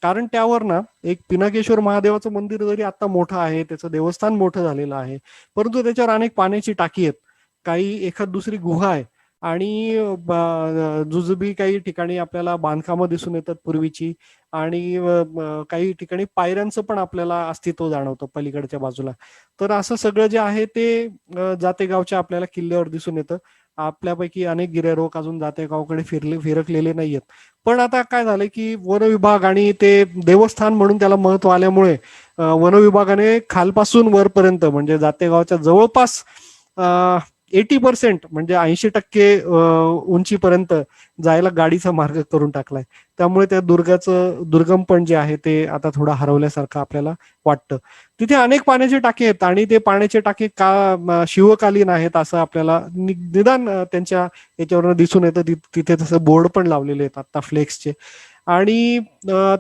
Speaker 2: कारण त्यावर ना एक पिनाकेश्वर महादेवाचं मंदिर जरी आता मोठं आहे, त्याचं देवस्थान मोठं झालेलं आहे, परंतु त्याच्यावर अनेक पाण्याची टाकी आहेत, काही एखाद दुसरी गुहा आहे, आणि जुजबी काही ठिकाणी आपल्याला बांधकामं दिसून येतात पूर्वीची. आणि काही ठिकाणी पायऱ्यांचं पण आपल्याला अस्तित्व जाणवतं पलीकडच्या बाजूला. तर असं सगळं जे आहे ते जातेगावच्या आपल्याला किल्ल्यावर दिसून येतं. आपल्यापैकी अनेक गिर्यारोहक अजून जातेगावकडे फिरकलेले नाहीयेत. पण आता काय झालंय की वन विभाग आणि ते देवस्थान म्हणून त्याला महत्व आल्यामुळे वन विभागाने खालपासून वरपर्यंत म्हणजे जातेगावच्या जवळपास 80% म्हणजे 80% उंचीपर्यंत जायला गाडीचा मार्ग करून टाकलाय. त्यामुळे त्या दुर्गम पण जे आहे ते आता थोडं हरवल्यासारखं आपल्याला वाटतं. तिथे अनेक पाण्याचे टाके आहेत, आणि ते पाण्याचे टाके शिवकालीन आहेत असं आपल्याला निदान त्यांच्या याच्यावर दिसून येतं. तिथे तसं बोर्ड पण लावलेले आहेत आता फ्लेक्सचे. आणि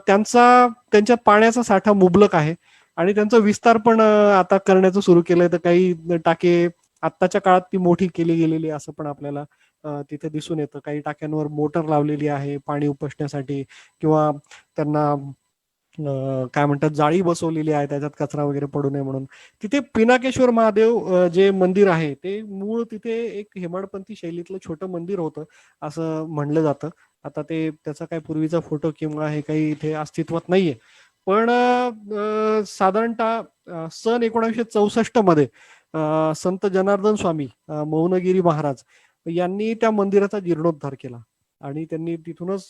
Speaker 2: त्यांच्या पाण्याचा साठा मुबलक आहे, आणि त्यांचा विस्तार पण आता करण्याचं सुरू केलंय. तर काही टाके आत्ताच्या काळात ती मोठी केली गेलेली असं पण आपल्याला तिथे दिसून येतं. काही टाक्यांवर मोटर लावलेली आहे पाणी उपसण्यासाठी, किंवा त्यांना काय म्हणतात जाळी बसवलेली आहे त्याच्यात कचरा वगैरे पडू नये म्हणून. तिथे पिनाकेश्वर महादेव जे मंदिर आहे ते मूळ तिथे एक हेमाडपंथी शैलीतलं छोटं मंदिर होतं असं म्हणलं जातं. आता त्याचा काही पूर्वीचा फोटो किंवा हे काही इथे अस्तित्वात नाहीये. पण साधारणतः सन 1964 मध्ये संत जनार्दन स्वामी मौनगिरी महाराज यांनी त्या मंदिराचा जीर्णोद्धार केला, आणि त्यांनी तिथूनच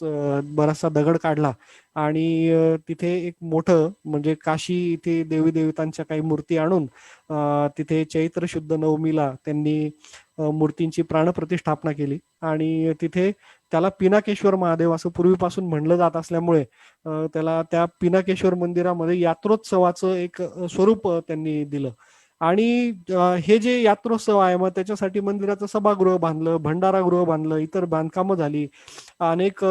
Speaker 2: बराचसा दगड काढला, आणि तिथे एक मोठं म्हणजे काशी इथे देवी देवतांच्या काही मूर्ती आणून तिथे चैत्र शुद्ध नवमीला त्यांनी मूर्तींची प्राणप्रतिष्ठापना केली. आणि तिथे त्याला पिनाकेश्वर महादेव असं पूर्वीपासून म्हणलं जात असल्यामुळे त्याला त्या पिनाकेश्वर मंदिरामध्ये यात्रोत्सवाचं एक स्वरूप त्यांनी दिलं. आणि हे जे यात्रोत्सव आहे मग त्याच्यासाठी मंदिराचं सभागृह बांधलं, भंडारागृह बांधलं, इतर बांधकामं झाली, अनेक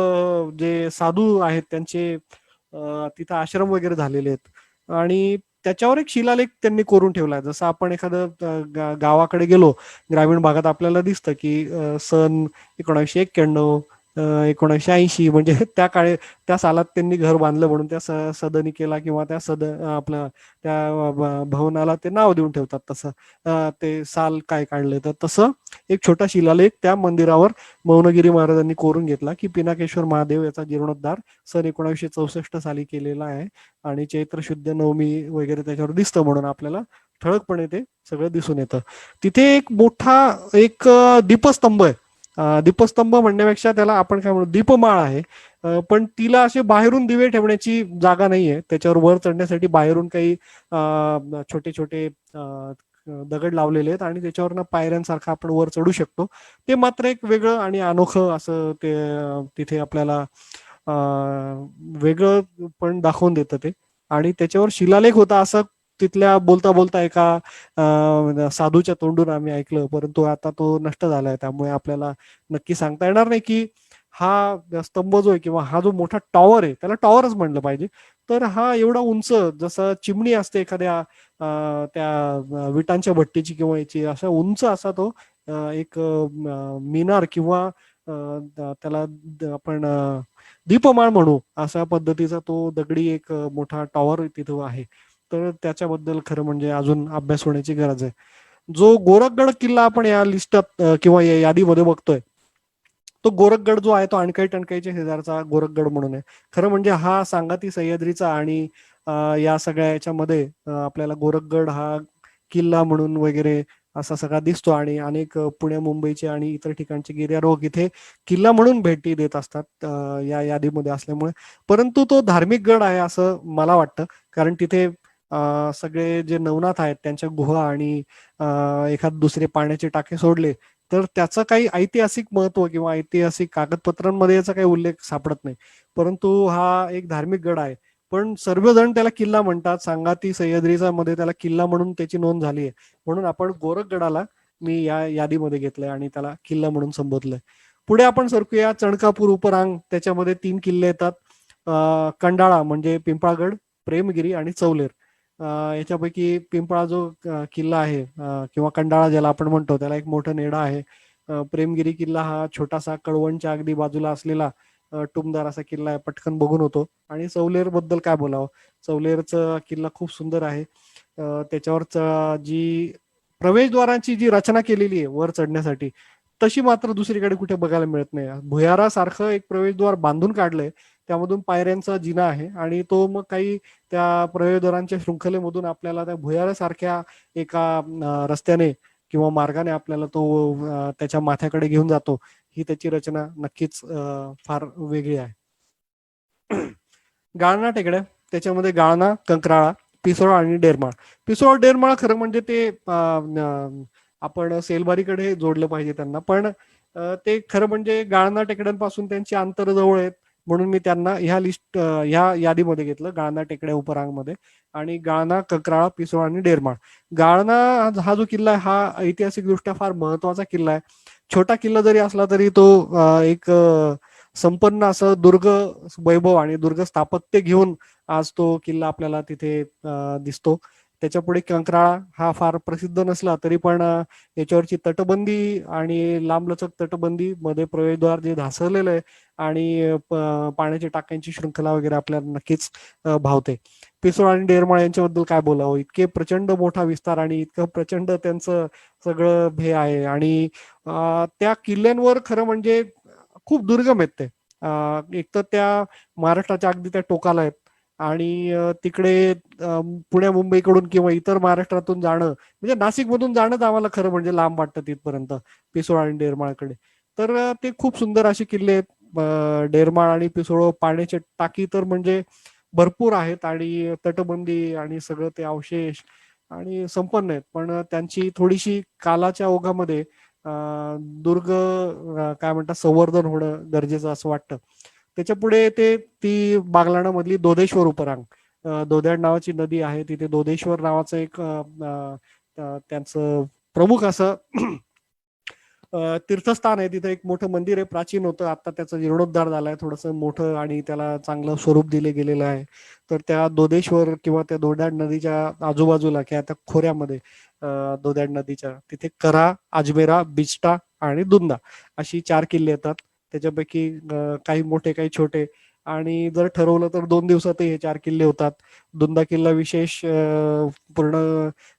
Speaker 2: जे साधू आहेत त्यांचे तिथं आश्रम वगैरे झालेले आहेत. आणि त्याच्यावर एक शिलालेख त्यांनी कोरून ठेवलाय. जसं आपण एखादं गावाकडे गेलो, ग्रामीण भागात आपल्याला दिसतं की सन 1991, 1980 म्हणजे त्या काळी त्या सालात त्यांनी घर बांधलं म्हणून त्या सदनिकेला किंवा त्या आपलं त्या भवनाला ते नाव देऊन ठेवतात. तसं ते साल काय काढले, तर तसं एक छोटा शिलालेख त्या मंदिरावर मौनगिरी महाराजांनी कोरून घेतला की पिनाकेश्वर महादेव याचा जीर्णोद्धार सन 1964 साली केलेला आहे आणि चैत्र शुद्ध नवमी वगैरे त्याच्यावर दिसतं म्हणून आपल्याला ठळकपणे ते सगळं दिसून येतं. तिथे एक मोठा एक दीपस्तंभ आहे. दीपस्तंभ म्हणण्यापेक्षा त्याला आपण काय म्हणू, दीपमाळ आहे. पण तिला असे बाहेरून दिवे ठेवण्याची जागा नाहीये. त्याच्यावर वर चढण्यासाठी बाहेरून काही छोटे छोटे दगड लावलेले आहेत आणि त्याच्यावरनं पायऱ्यांसारखं आपण वर चढू शकतो. ते मात्र एक वेगळं आणि अनोखं असं ते तिथे आपल्याला वेगळं पण दाखवून देतं ते. आणि त्याच्यावर शिलालेख होता असं तिथल्या बोलता बोलता एका साधूच्या तोंडून आम्ही ऐकलं, परंतु आता तो नष्ट झालाय, त्यामुळे आपल्याला नक्की सांगता येणार नाही की हा स्तंभ जो आहे किंवा हा जो मोठा टॉवर आहे, त्याला टॉवरच म्हणलं पाहिजे, तर हा एवढा उंच, जसं चिमणी असते एखाद्या त्या विटांच्या भट्टीची किंवा याची, असा उंच असा तो एक मिनार किंवा त्याला आपण दीपमाळ म्हणू अशा पद्धतीचा तो दगडी एक मोठा टॉवर तिथं आहे. तर त्याच्याबद्दल खरं म्हणजे अजून अभ्यास होण्याची गरज आहे. जो गोरखगड किल्ला आपण या लिस्टात किंवा या यादीमध्ये बघतोय, तो गोरखगड जो आहे तो अणकाई टणकाईच्या शेजारचा गोरखगड म्हणून आहे. खरं म्हणजे हा सांगाती सह्याद्रीचा आणि या सगळ्या याच्यामध्ये आपल्याला गोरखगड हा किल्ला म्हणून वगैरे असा सगळा दिसतो. आणि अनेक पुणे मुंबईचे आणि इतर ठिकाणचे गिर्यारोहक इथे किल्ला म्हणून भेटी देत असतात या यादीमध्ये असल्यामुळे. परंतु तो धार्मिक गड आहे असं मला वाटतं, कारण तिथे सगळे जे नवनाथ आहेत त्यांच्या गुहा आणि एखाद दुसरे पाण्याचे टाके सोडले तर त्याचं काही ऐतिहासिक महत्व किंवा ऐतिहासिक कागदपत्रांमध्ये याचा काही उल्लेख सापडत नाही. परंतु हा एक धार्मिक गड आहे. पण सर्वजण त्याला किल्ला म्हणतात. सांगाती सह्याद्रीचा मध्ये त्याला किल्ला म्हणून त्याची नोंद झाली आहे. म्हणून आपण गोरखगडाला मी या यादीमध्ये घेतलंय आणि त्याला किल्ला म्हणून संबोधलंय. पुढे आपण सरकूया. चणकापूर उपरांग, त्याच्यामध्ये 3 किल्ले येतात. कंडाळा म्हणजे पिंपळगड, प्रेमगिरी आणि चौलेर. याच्यापैकी पिंपळा जो किल्ला आहे किंवा कंडाळा ज्याला आपण म्हणतो, त्याला एक मोठं नेडा आहे. प्रेमगिरी किल्ला हा छोटासा कळवणच्या अगदी बाजूला असलेला टुमदार असा किल्ला आहे, पटकन बघून होतो. आणि चौलेर बद्दल काय बोलावं, चौलेरचा किल्ला खूप सुंदर आहे. त्याच्यावर जी प्रवेशद्वारांची जी रचना केलेली आहे वर चढण्यासाठी, तशी मात्र दुसरीकडे कुठे बघायला मिळत नाही. भुयारासारखं एक प्रवेशद्वार बांधून काढलंय, त्यामधून पायऱ्यांचा जिना आहे आणि तो मग काही त्या प्रवेशद्वारांच्या शृंखलेमधून आपल्याला त्या भुयारासारख्या एका रस्त्याने किंवा मार्गाने आपल्याला तो त्याच्या माथ्याकडे घेऊन जातो. ही त्याची रचना नक्कीच फार वेगळी आहे. गाळणा टेकड्या, त्याच्यामध्ये गाळणा, कंक्राळा, पिसोळा आणि डेरमाळ. पिसोळा डेरमाळ खरं म्हणजे ते आपण सेलबारीकडे जोडलं पाहिजे त्यांना, पण ते खरं म्हणजे गाळणा टेकड्यांपासून त्यांची अंतर जवळ आहेत म्हणून मी त्यांना ह्या यादीमध्ये घेतलं, गाळणा टेकड्या उपरांगमध्ये. आणि गाळणा, कंक्राळा, पिसोळा आणि डेरमाळ. गाळणा हा जो किल्ला आहे हा ऐतिहासिक दृष्ट्या फार महत्वाचा किल्ला आहे. छोटा किल्ला जरी असला तरी तो एक संपन्न असं दुर्ग वैभव आणि दुर्ग स्थापत्य घेऊन आज तो किल्ला आपल्याला तिथे दिसतो. त्याच्या पुढे कंक्राळा हा फार प्रसिद्ध नसला तरी पण याच्यावरची तटबंदी आणि लांबलचक तटबंदी, मध्ये प्रवेशद्वार जे धासरलेलं आहे आणि पाण्याच्या टाक्यांची शृंखला वगैरे आपल्याला नक्कीच भावते. पिसोळ आणि डेरमाळ यांच्याबद्दल काय बोलावं, इतके प्रचंड मोठा विस्तार आणि इतकं प्रचंड त्यांचं सगळं हे आहे. आणि त्या किल्ल्यांवर खरं म्हणजे खूप दुर्गम आहेत ते. एक तर त्या महाराष्ट्राच्या अगदी त्या टोकाला आहेत आणि तिकडे पुण्या मुंबईकडून किंवा इतर महाराष्ट्रातून जाणं म्हणजे नाशिकमधून जाणंच आम्हाला खरं म्हणजे लांब वाटतं तिथपर्यंत, पिसोळ आणि डेरमाळकडे. तर ते खूप सुंदर असे किल्ले आहेत. डेरमाळ आणि पिसोळ, पाण्याचे टाकी तर म्हणजे भरपूर आहेत आणि तटबंदी आणि सगळं ते अवशेष आणि संपन्न आहेत. पण त्यांची थोडीशी कालाच्या ओघामध्ये दुर्ग काय म्हणतात संवर्धन होणं गरजेचं असं वाटतं. त्याच्या पुढे ते ती बागलाणा मधली दोदेश्वर उपरांग, दोद्याड नावाची नदी आहे तिथे, दोदेश्वर नावाचं एक त्यांचं प्रमुख असं तीर्थस्थान आहे. तिथे एक मोठं मंदिर आहे, प्राचीन होतं, आता त्याचा जीर्णोद्धार झालाय, थोडंसं मोठं आणि त्याला चांगलं स्वरूप दिले गेलेलं आहे. तर त्या दोदेश्वर किंवा त्या दोड्याड नदीच्या आजूबाजूला किंवा त्या खोऱ्यामध्ये दोड्याड नदीच्या तिथे करा, अजमेरा, बिस्टा आणि दुंदा अशी 4 किल्ले येतात. त्याच्यापैकी काही मोठे काही छोटे, आणि जर ठरवलं तर 2 दिवसातही हे 4 किल्ले होतात. दुंदा किल्ला विशेष पूर्ण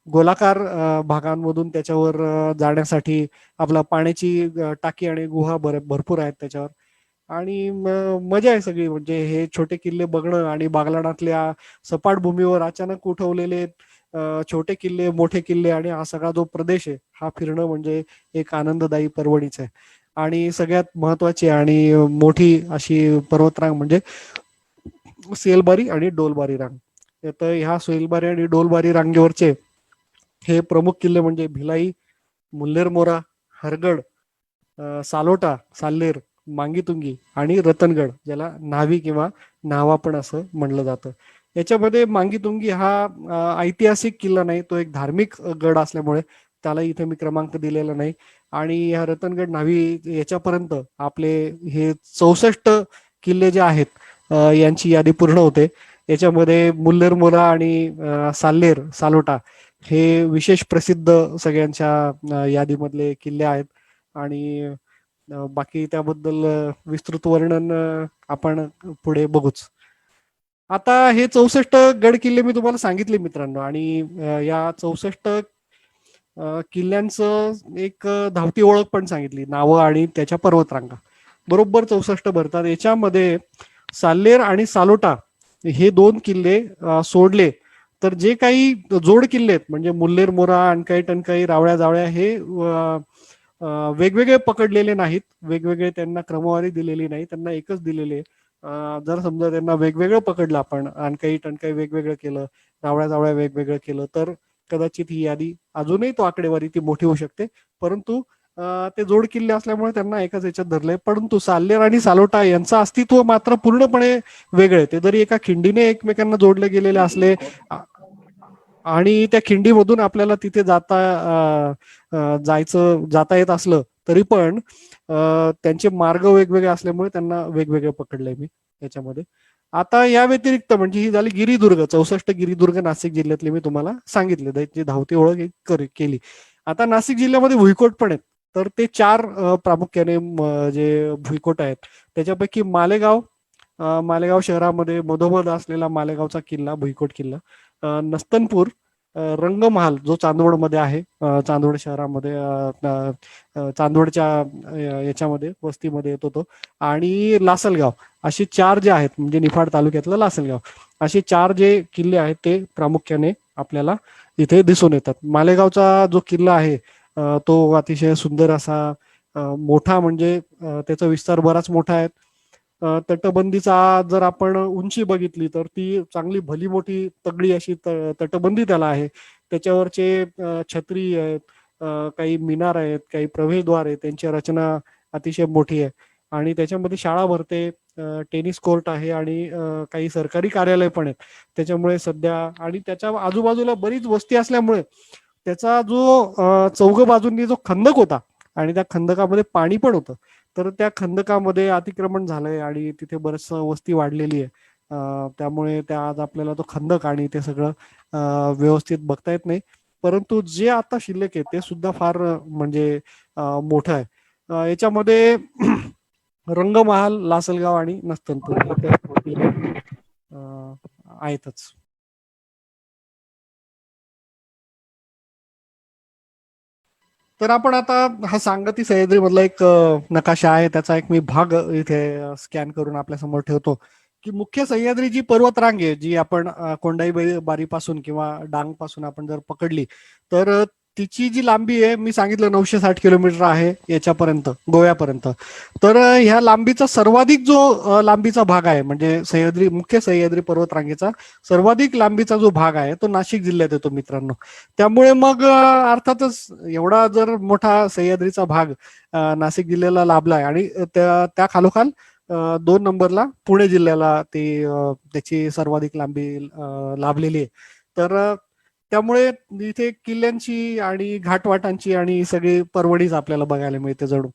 Speaker 2: गोलाकार भागांमधून त्याच्यावर जाण्यासाठी आपला पाण्याची टाकी आणि गुहा भरपूर आहेत त्याच्यावर. आणि मजा आहे सगळी. म्हणजे हे छोटे किल्ले बघणं आणि बागलाणातल्या सपाट भूमीवर अचानक उठवलेले छोटे किल्ले, मोठे किल्ले आणि हा सगळा जो प्रदेश आहे हा फिरणं म्हणजे एक आनंददायी पर्वणीच आहे. आणि सगळ्यात महत्वाची आणि मोठी अशी पर्वतरांग म्हणजे सेलबारी आणि डोलबारी रांग. तर ह्या सेलबारी आणि डोलबारी रांगेवरचे हे प्रमुख किल्ले म्हणजे भिलाई, मुल्लेर मोरा, हरगड, सालोटा, साल्लेर, मांगीतुंगी आणि रतनगड, ज्याला न्हावी किंवा न्हावा पण असं म्हणलं जातं. याच्यामध्ये मांगीतुंगी हा ऐतिहासिक किल्ला नाही, तो एक धार्मिक गड असल्यामुळे त्याला इथे मी क्रमांक दिलेला नाही. आणि ह्या रतनगड, न्हावी याच्यापर्यंत आपले हे 64 किल्ले जे आहेत यांची यादी पूर्ण होते. याच्यामध्ये मुल्लेर मोरा आणि साल्लेर, सालोटा हे विशेष प्रसिद्ध सगळ्यांच्या यादीमधले किल्ले आहेत. आणि बाकी त्याबद्दल विस्तृत वर्णन आपण पुढे बघूच. आता हे 64 गड किल्ले मी तुम्हाला सांगितले मित्रांनो, आणि या 64 किल्ल्यांचं एक धावती ओळख पण सांगितली, नावं आणि त्याच्या पर्वतरांगा बरोबर 64 भरतात. याच्यामध्ये साल्लेर आणि सालोटा हे 2 किल्ले सोडले तर जे काही जोड किल्ले आहेत म्हणजे मुल्लेर मोरा, अणकाई टणकाई, रावळ्या जावळ्या हे वेगवेगळे पकडलेले नाहीत, वेगवेगळे त्यांना क्रमवारी दिलेली नाही, त्यांना एकच दिलेले. जर समजा त्यांना वेगवेगळं पकडलं आपण, अणकाई टणकाई वेगवेगळं केलं, रावळ्या जावळ्या वेगवेगळं केलं, तर कदाचित ही यादी अजूनही तो आकडेवारी ती मोठी होऊ शकते. परंतु ते जोड किल्ले असल्यामुळे त्यांना एकाच याच्यात धरलंय. परंतु साल्लेर आणि सालोटा यांचं अस्तित्व मात्र पूर्णपणे वेगळे. ते जरी एका खिंडीने एकमेकांना जोडले गेलेले असले आणि त्या खिंडीमधून आपल्याला तिथे जाता येत असलं तरी पण त्यांचे मार्ग वेगवेगळे असल्यामुळे त्यांना वेगवेगळे पकडले मी याच्यामध्ये. आता या व्यतिरिक्त म्हणजे ही झाली गिरिदुर्ग, 64 गिरिदुर्ग नाशिक जिल्ह्यातले मी तुम्हाला सांगितले, त्याची धावती ओळख केली. आता नाशिक जिल्ह्यामध्ये भुईकोट पण आहेत. तर ते 4 प्रामुख्याने जे भुईकोट आहेत त्याच्यापैकी मालेगाव शहरामध्ये मधोमध असलेला मालेगावचा किल्ला, भुईकोट किल्ला, नस्तनपूर, रंगमहाल जो चांदवडमध्ये आहे, चांदवड शहरामध्ये, चांदवडच्या याच्यामध्ये वस्तीमध्ये येतो तो, आणि लासलगाव, असे 4 जे आहेत म्हणजे निफाड तालुक्यातलं लासलगाव, असे 4 जे किल्ले आहेत ते प्रामुख्याने आपल्याला इथे दिसून येतात. मालेगावचा जो किल्ला आहे तो अतिशय सुंदर असा, मोठा, म्हणजे त्याचा विस्तार बराच मोठा आहे. तटबंदीचा जर आपण उंची बघितली तर ती चांगली भली मोठी तगडी अशी तटबंदी त्याला आहे. त्याच्यावरचे छत्री आहेत, काही मिनार आहेत, काही प्रवेशद्वार आहेत, त्यांची रचना अतिशय मोठी आहे. आणि त्याच्यामध्ये शाळा भरते, टेनिस कोर्ट आहे आणि काही सरकारी कार्यालय पण आहेत. त्याच्यामुळे सध्या, आणि त्याच्या आजूबाजूला बरीच वस्ती असल्यामुळे त्याचा जो चौघ बाजूंनी जो खंदक होता आणि त्या खंदकामध्ये पाणी पण होतं, तर त्या खंदकामध्ये अतिक्रमण झालंय आणि तिथे बरंच वस्ती वाढलेली आहे. त्यामुळे त्या आज आपल्याला तो खंदक आणि ते सगळं व्यवस्थित बघता येत नाही. परंतु जे आता शिल्लक आहे ते सुद्धा फार म्हणजे मोठं आहे. याच्यामध्ये रंगमहाल, लासलगाव आणि नस्तनपूर हे तर किल्ले आहेतच. तर आपण आता हा सांगती सह्याद्री मधला एक नकाशा आहे, त्याचा एक मी भाग इथे स्कॅन करून आपल्या समोर ठेवतो की मुख्य सह्याद्री जी पर्वतरांग आहे, जी आपण कोंडाई बारी पासून किंवा डांग पासून आपण जर पकडली तर तिची जी लांबी आहे मी सांगितलं 960 किलोमीटर आहे याच्यापर्यंत, गोव्यापर्यंत. तर ह्या लांबीचा सर्वाधिक जो लांबीचा भाग आहे म्हणजे मुख्य सह्याद्री पर्वतरांगेचा सर्वाधिक लांबीचा जो भाग आहे तो नाशिक जिल्ह्यात येतो मित्रांनो. त्यामुळे मग अर्थातच एवढा जर मोठा सह्याद्रीचा भाग नाशिक जिल्ह्याला लाभलाय आणि त्या खालोखाल 2 नंबरला पुणे जिल्ह्याला त्याची सर्वाधिक लांबी लाभलेली आहे. तर त्यामुळे इथे किल्ल्यांची आणि घाटवाटांची आणि सगळी परवडीच आपल्याला बघायला मिळते जणू.